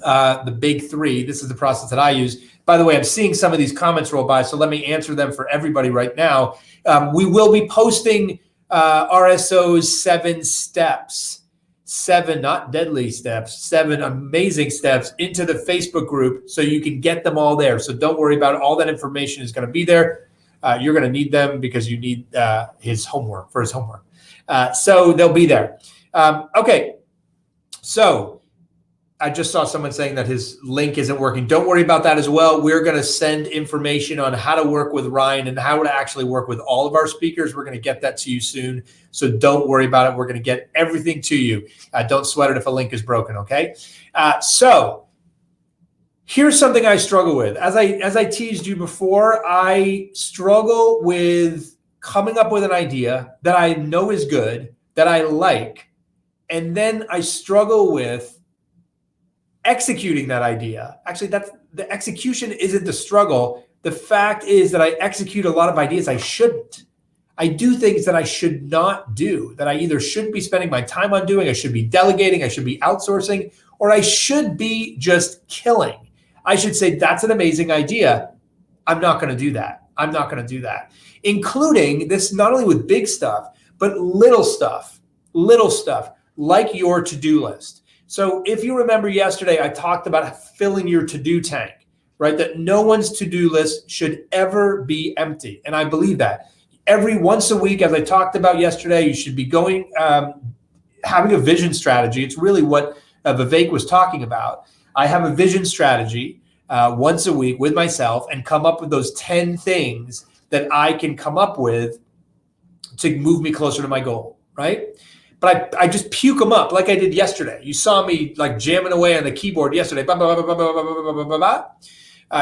The Big Three. This is the process that I use. By the way, I'm seeing some of these comments roll by, so let me answer them for everybody right now. We will be posting RSO's 7 steps, 7 not deadly steps, 7 amazing steps into the Facebook group, so you can get them all there. So don't worry about it. All that information is going to be there. You're going to need them because you need his homework. So they'll be there. Okay. So I just saw someone saying that his link isn't working. Don't worry about that as well. We're going to send information on how to work with Ryan and how to actually work with all of our speakers. We're going to get that to you soon. So don't worry about it. We're going to get everything to you. Don't sweat it if a link is broken. Okay. So here's something I struggle with. As I teased you before, I struggle with coming up with an idea that I know is good, that I like, and then I struggle with executing that idea. Actually, that's the execution isn't the struggle. The fact is that I execute a lot of ideas I shouldn't. I do things that I should not do, that I either shouldn't be spending my time on doing, I should be delegating, I should be outsourcing, or I should be just killing. I should say, that's an amazing idea. I'm not going to do that. I'm not going to do that. Including this, not only with big stuff, but little stuff like your to-do list. So if you remember yesterday, I talked about filling your to-do tank, right? That no one's to-do list should ever be empty. And I believe that. Every once a week, as I talked about yesterday, you should be going, having a vision strategy. It's really what Vivek was talking about. I have a vision strategy once a week with myself and come up with those 10 things that I can come up with to move me closer to my goal, right? But I just puke them up like I did yesterday. You saw me jamming away on the keyboard yesterday.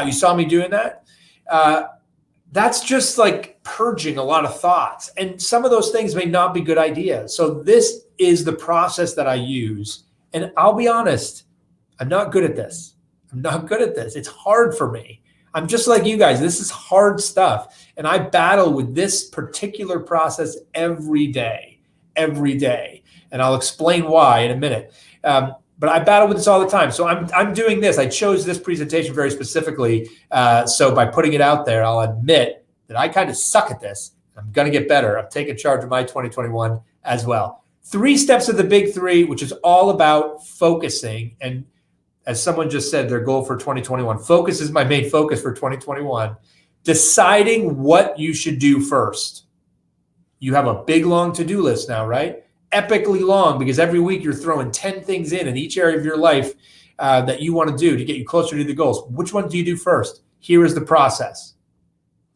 You saw me doing that. That's just purging a lot of thoughts. And some of those things may not be good ideas. So this is the process that I use. And I'll be honest, I'm not good at this. It's hard for me. I'm just like you guys. This is hard stuff. And I battle with this particular process every day. And I'll explain why in a minute. But I battle with this all the time. So I'm doing this. I chose this presentation very specifically. So by putting it out there, I'll admit that I kind of suck at this. I'm going to get better. I'm taking charge of my 2021 as well. 3 steps of the Big Three, which is all about focusing. And as someone just said, their goal for 2021, focus is my main focus for 2021. Deciding what you should do first. You have a big, long to-do list now, right? Epically long, because every week you're throwing 10 things in each area of your life that you want to do to get you closer to the goals. Which one do you do first? Here is the process.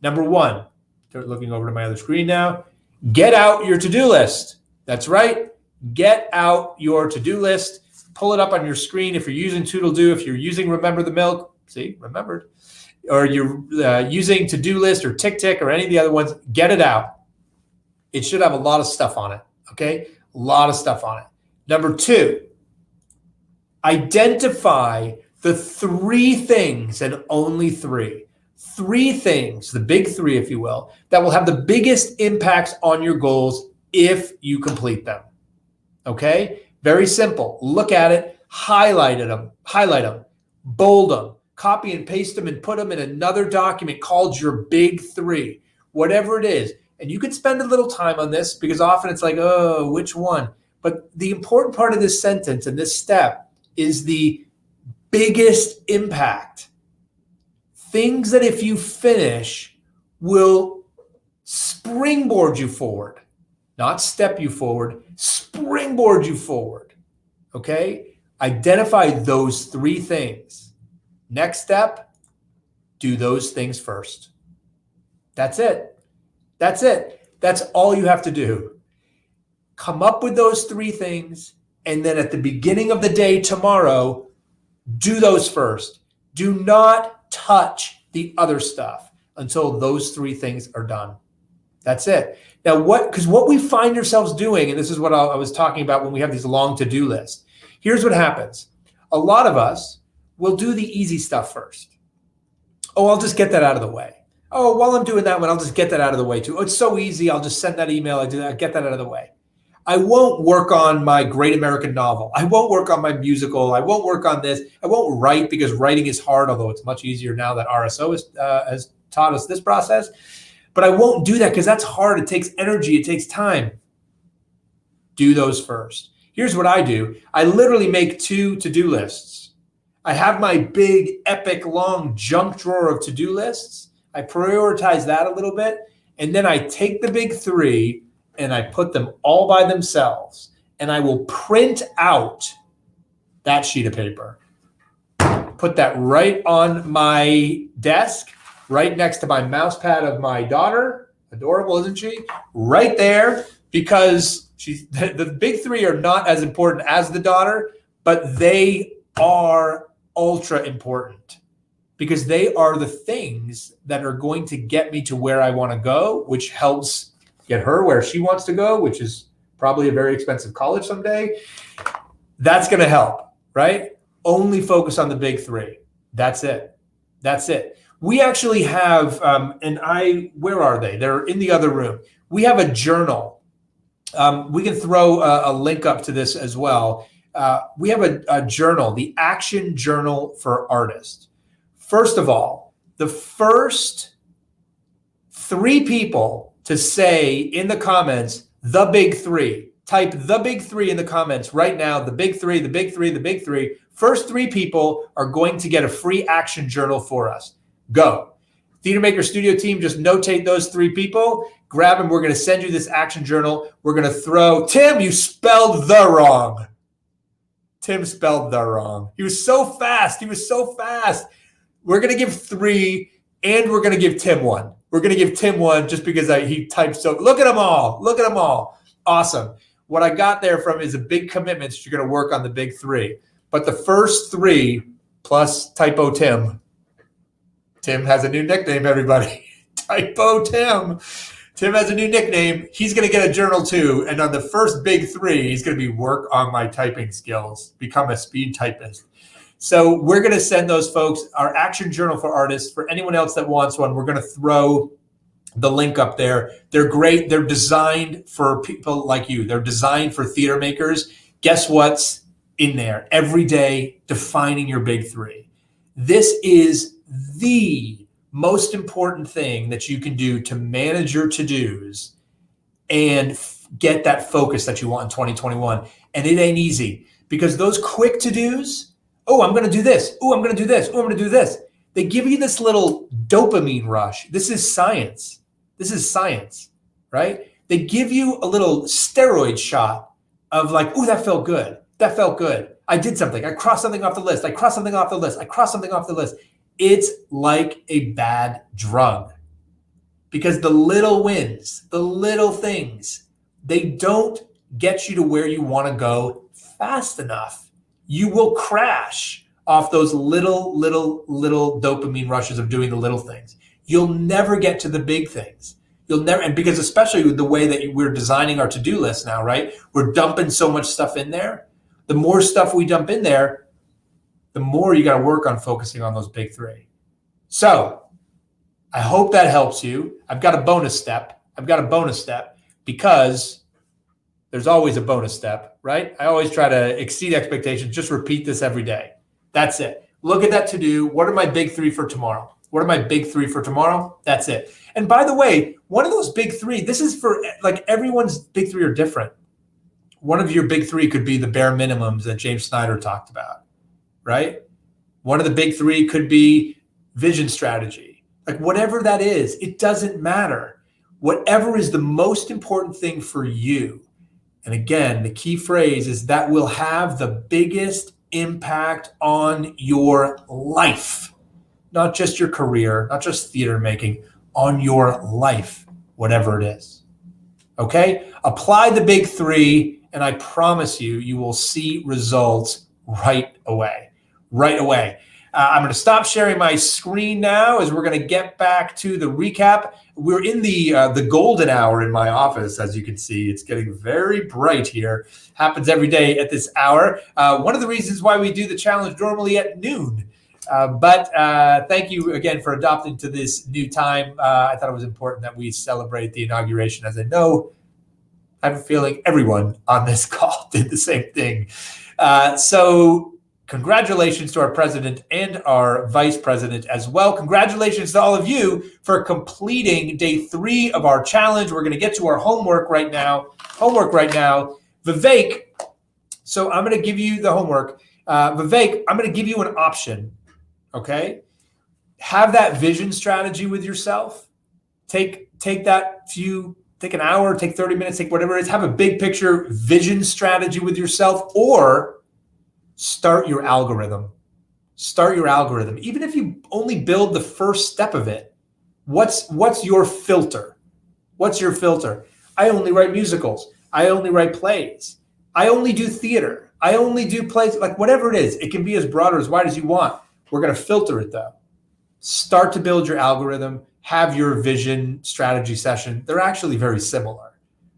Number 1, looking over to my other screen now, get out your to-do list. That's right. Get out your to-do list. Pull it up on your screen. If you're using Toodle-Do, if you're using Remember the Milk, see, remembered, or you're using To-Do List or TickTick or any of the other ones, get it out. It should have a lot of stuff on it, okay? A lot of stuff on it. Number 2, identify The 3 things, and only 3 things, the big 3, if you will, that will have the biggest impacts on your goals if you complete them. Okay? Very simple. Look at it, highlight them, bold them, copy and paste them, and put them in another document called your big 3, whatever it is. And you can spend a little time on this because often it's like, oh, which one? But the important part of this sentence and this step is the biggest impact. Things that if you finish will springboard you forward, not step you forward, springboard you forward. Okay? Identify those 3 things. Next step, do those things first. That's it. That's it. That's all you have to do. Come up with those 3 things, and then at the beginning of the day tomorrow, do those first. Do not touch the other stuff until those 3 things are done. That's it. Now, because what we find ourselves doing, and this is what I was talking about when we have these long to-do lists, here's what happens. A lot of us will do the easy stuff first. Oh, I'll just get that out of the way. Oh, while I'm doing that one, I'll just get that out of the way too. Oh, it's so easy. I'll just send that email. I get that out of the way. I won't work on my great American novel. I won't work on my musical. I won't work on this. I won't write because writing is hard, although it's much easier now that RSO has taught us this process. But I won't do that because that's hard. It takes energy. It takes time. Do those first. Here's what I do. I literally make 2 to-do lists. I have my big, epic, long junk drawer of to-do lists. I prioritize that a little bit. And then I take the big 3 and I put them all by themselves. And I will print out that sheet of paper. Put that right on my desk, right next to my mouse pad of my daughter. Adorable, isn't she? Right there, because the big 3 are not as important as the daughter, but they are ultra important because they are the things that are going to get me to where I want to go, which helps get her where she wants to go, which is probably a very expensive college someday. That's going to help, right? Only focus on the big 3. That's it. That's it. We actually have, where are they? They're in the other room. We have a journal. We can throw a link up to this as well. We have a journal, the Action Journal for Artists. First of all, the first 3 people to say in the comments, the big 3, type the big 3 in the comments right now, the big 3, the big 3, the big 3. First 3 people are going to get a free action journal for us. Go. Theater Maker Studio team, just notate those 3 people, grab them. We're going to send you this action journal. We're going to throw, Tim, you spelled the wrong. Tim spelled the wrong. He was so fast. We're going to give 3 and we're going to give Tim 1. We're going to give Tim 1 just because he typed so. Look at them all. Awesome. What I got there from is a big commitment that you're going to work on the big 3. But the first 3 plus typo Tim. Tim has a new nickname, everybody. Typo Tim. Tim has a new nickname. He's going to get a journal too. And on the first big 3, he's going to be work on my typing skills, become a speed typist. So we're going to send those folks our action journal for artists. For anyone else that wants one, we're going to throw the link up there. They're great. They're designed for people like you. They're designed for theater makers. Guess what's in there? Every day, defining your big 3. This is the most important thing that you can do to manage your to-dos and get that focus that you want in 2021. And it ain't easy because those quick to-dos, oh, I'm going to do this. Oh, I'm going to do this. Oh, I'm going to do this. They give you this little dopamine rush. This is science, right? They give you a little steroid shot of like, oh, that felt good. I did something. I crossed something off the list. It's like a bad drug because the little wins, the little things, they don't get you to where you want to go fast enough. You will crash off those little dopamine rushes of doing the little things. You'll never get to the big things. You'll never, and because especially with the way that we're designing our to-do list now, right? We're dumping so much stuff in there. The more stuff we dump in there, the more you got to work on focusing on those big three. So I hope that helps you. I've got a bonus step. Because there's always a bonus step, right? I always try to exceed expectations. Just repeat this every day. That's it. Look at that to-do. What are my big three for tomorrow? That's it. And by the way, one of those big three, this is for like everyone's big three are different. One of your big three could be the bare minimums that James Snyder talked about, right? One of the big three could be vision strategy. Like whatever that is, it doesn't matter. Whatever is the most important thing for you. And again, the key phrase is that will have the biggest impact on your life, not just your career, not just theater making, on your life, whatever it is. Okay? Apply the big three, and I promise you, you will see results right away. I'm going to stop sharing my screen now as we're going to get back to the recap. We're in the golden hour in my office, as you can see. It's getting very bright here. Happens every day at this hour. One of the reasons why we do the challenge normally at noon. But thank you again for adopting to this new time. I thought it was important that we celebrate the inauguration, as I know, I have a feeling everyone on this call did the same thing. So congratulations to our president and our vice president as well. Congratulations to all of you for completing day 3 of our challenge. We're going to get to our homework right now. Vivek, so I'm going to give you the homework. Vivek, I'm going to give you an option, okay? Have that vision strategy with yourself. Take an hour, take 30 minutes, take whatever it is. Have a big picture vision strategy with yourself, or start your algorithm. Even if you only build the first step of it, what's your filter? I only write musicals. I only write plays. I only do theater. I only do plays, like whatever it is. It can be as broad or as wide as you want. We're going to filter it though. Start to build your algorithm. Have your vision strategy session. They're actually very similar.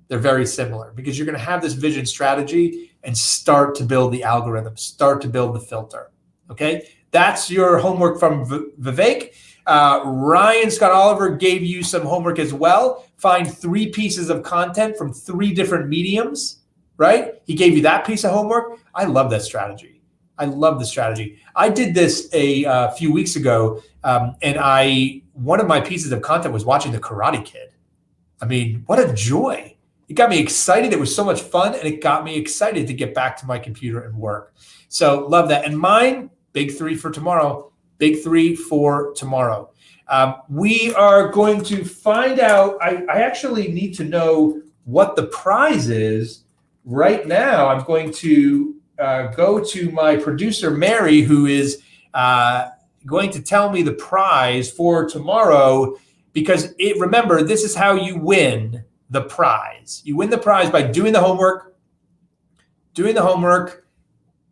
Because you're going to have this vision strategy and start to build the algorithm, start to build the filter. Okay, that's your homework from Vivek. Ryan Scott Oliver gave you some homework as well. Find 3 pieces of content from 3 different mediums, right? He gave you that piece of homework. I love that strategy. I did this a few weeks ago, and one of my pieces of content was watching The Karate Kid. I mean, what a joy. It got me excited. It was so much fun, and it got me excited to get back to my computer and work. So love that. And mine, big 3 for tomorrow. We are going to find out. I actually need to know what the prize is right now. I'm going to go to my producer, Mary, who is going to tell me the prize for tomorrow, because remember, this is how you win the prize. You win the prize by doing the homework,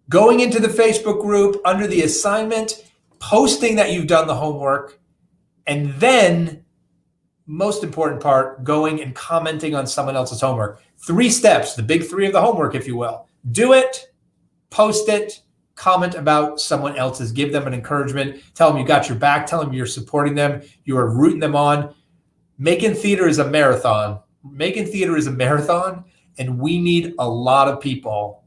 going into the Facebook group under the assignment, posting that you've done the homework, and then, most important part, going and commenting on someone else's homework. 3 steps, the big 3 of the homework, if you will. Do it, post it, comment about someone else's, give them an encouragement, tell them you got your back, tell them you're supporting them, you are rooting them on. Making theater is a marathon. And we need a lot of people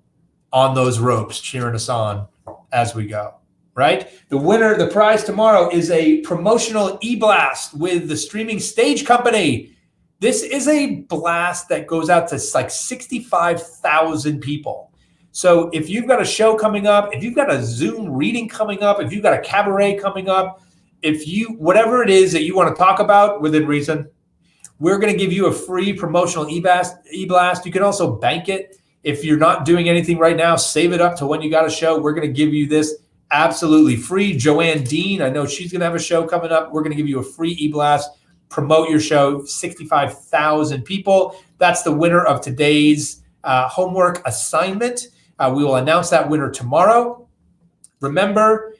on those ropes cheering us on as we go, right? The prize tomorrow is a promotional e-blast with the Streaming Stage Company. This is a blast that goes out to like 65,000 people. So if you've got a show coming up, if you've got a Zoom reading coming up, if you've got a cabaret coming up, whatever it is that you want to talk about within reason, we're going to give you a free promotional e-blast. You can also bank it. If you're not doing anything right now, save it up to when you got a show. We're going to give you this absolutely free. Joanne Dean, I know she's going to have a show coming up. We're going to give you a free e-blast. Promote your show, 65,000 people. That's the winner of today's homework assignment. We will announce that winner tomorrow. Remember,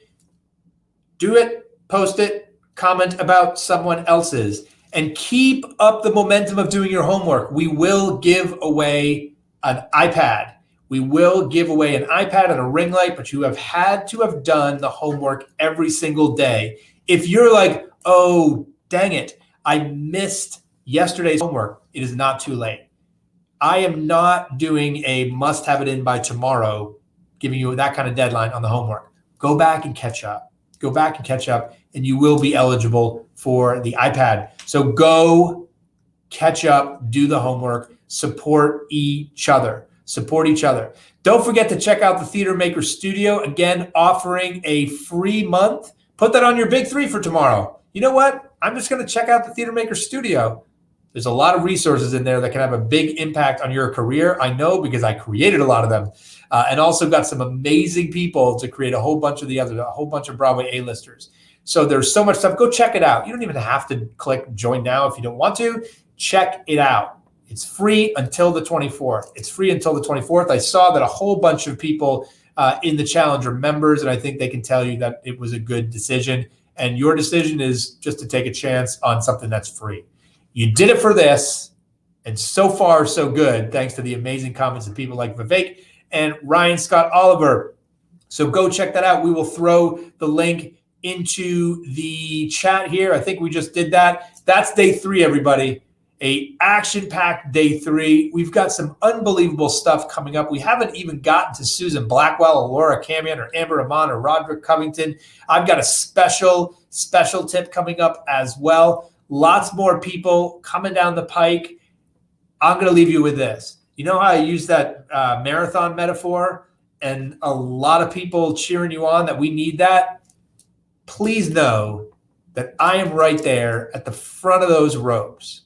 do it, post it, comment about someone else's. And keep up the momentum of doing your homework. We will give away an iPad. We will give away an iPad and a ring light, but you have had to have done the homework every single day. If you're like, oh, dang it, I missed yesterday's homework, it is not too late. I am not doing a must have it in by tomorrow, giving you that kind of deadline on the homework. Go back and catch up. Go back and catch up, and you will be eligible for the iPad. So go catch up, do the homework, support each other. Support each other. Don't forget to check out the Theater Maker Studio. Again, offering a free month. Put that on your big 3 for tomorrow. You know what? I'm just going to check out the Theater Maker Studio. There's a lot of resources in there that can have a big impact on your career. I know because I created a lot of them. And also got some amazing people to create a whole bunch of a whole bunch of Broadway A-listers. So there's so much stuff. Go check it out. You don't even have to click join now if you don't want to. Check it out. It's free until the 24th. It's free until the 24th. I saw that a whole bunch of people in the challenge are members, and I think they can tell you that it was a good decision. And your decision is just to take a chance on something that's free. You did it for this, and so far, so good, thanks to the amazing comments of people like Vivek and Ryan Scott Oliver. So go check that out. We will throw the link into the chat here. I think we just did that. That's day 3, everybody. A action-packed day 3. We've got some unbelievable stuff coming up. We haven't even gotten to Susan Blackwell or Laura Camien or Amber Iman or Rodrick Covington. I've got a special tip coming up as well. Lots more people coming down the pike. I'm going to leave you with this. You know how I use that marathon metaphor and a lot of people cheering you on, that we need that? Please know that I am right there at the front of those ropes,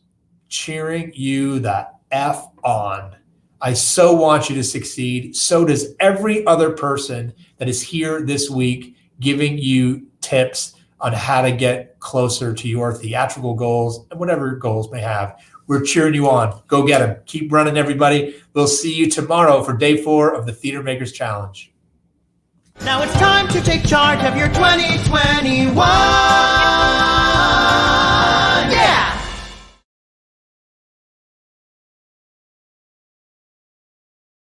cheering you the F on. I so want you to succeed. So does every other person that is here this week giving you tips on how to get closer to your theatrical goals and whatever goals may have. We're cheering you on. Go get them. Keep running, everybody. We'll see you tomorrow for day 4 of the Theater Makers Challenge. Now it's time to take charge of your 2021.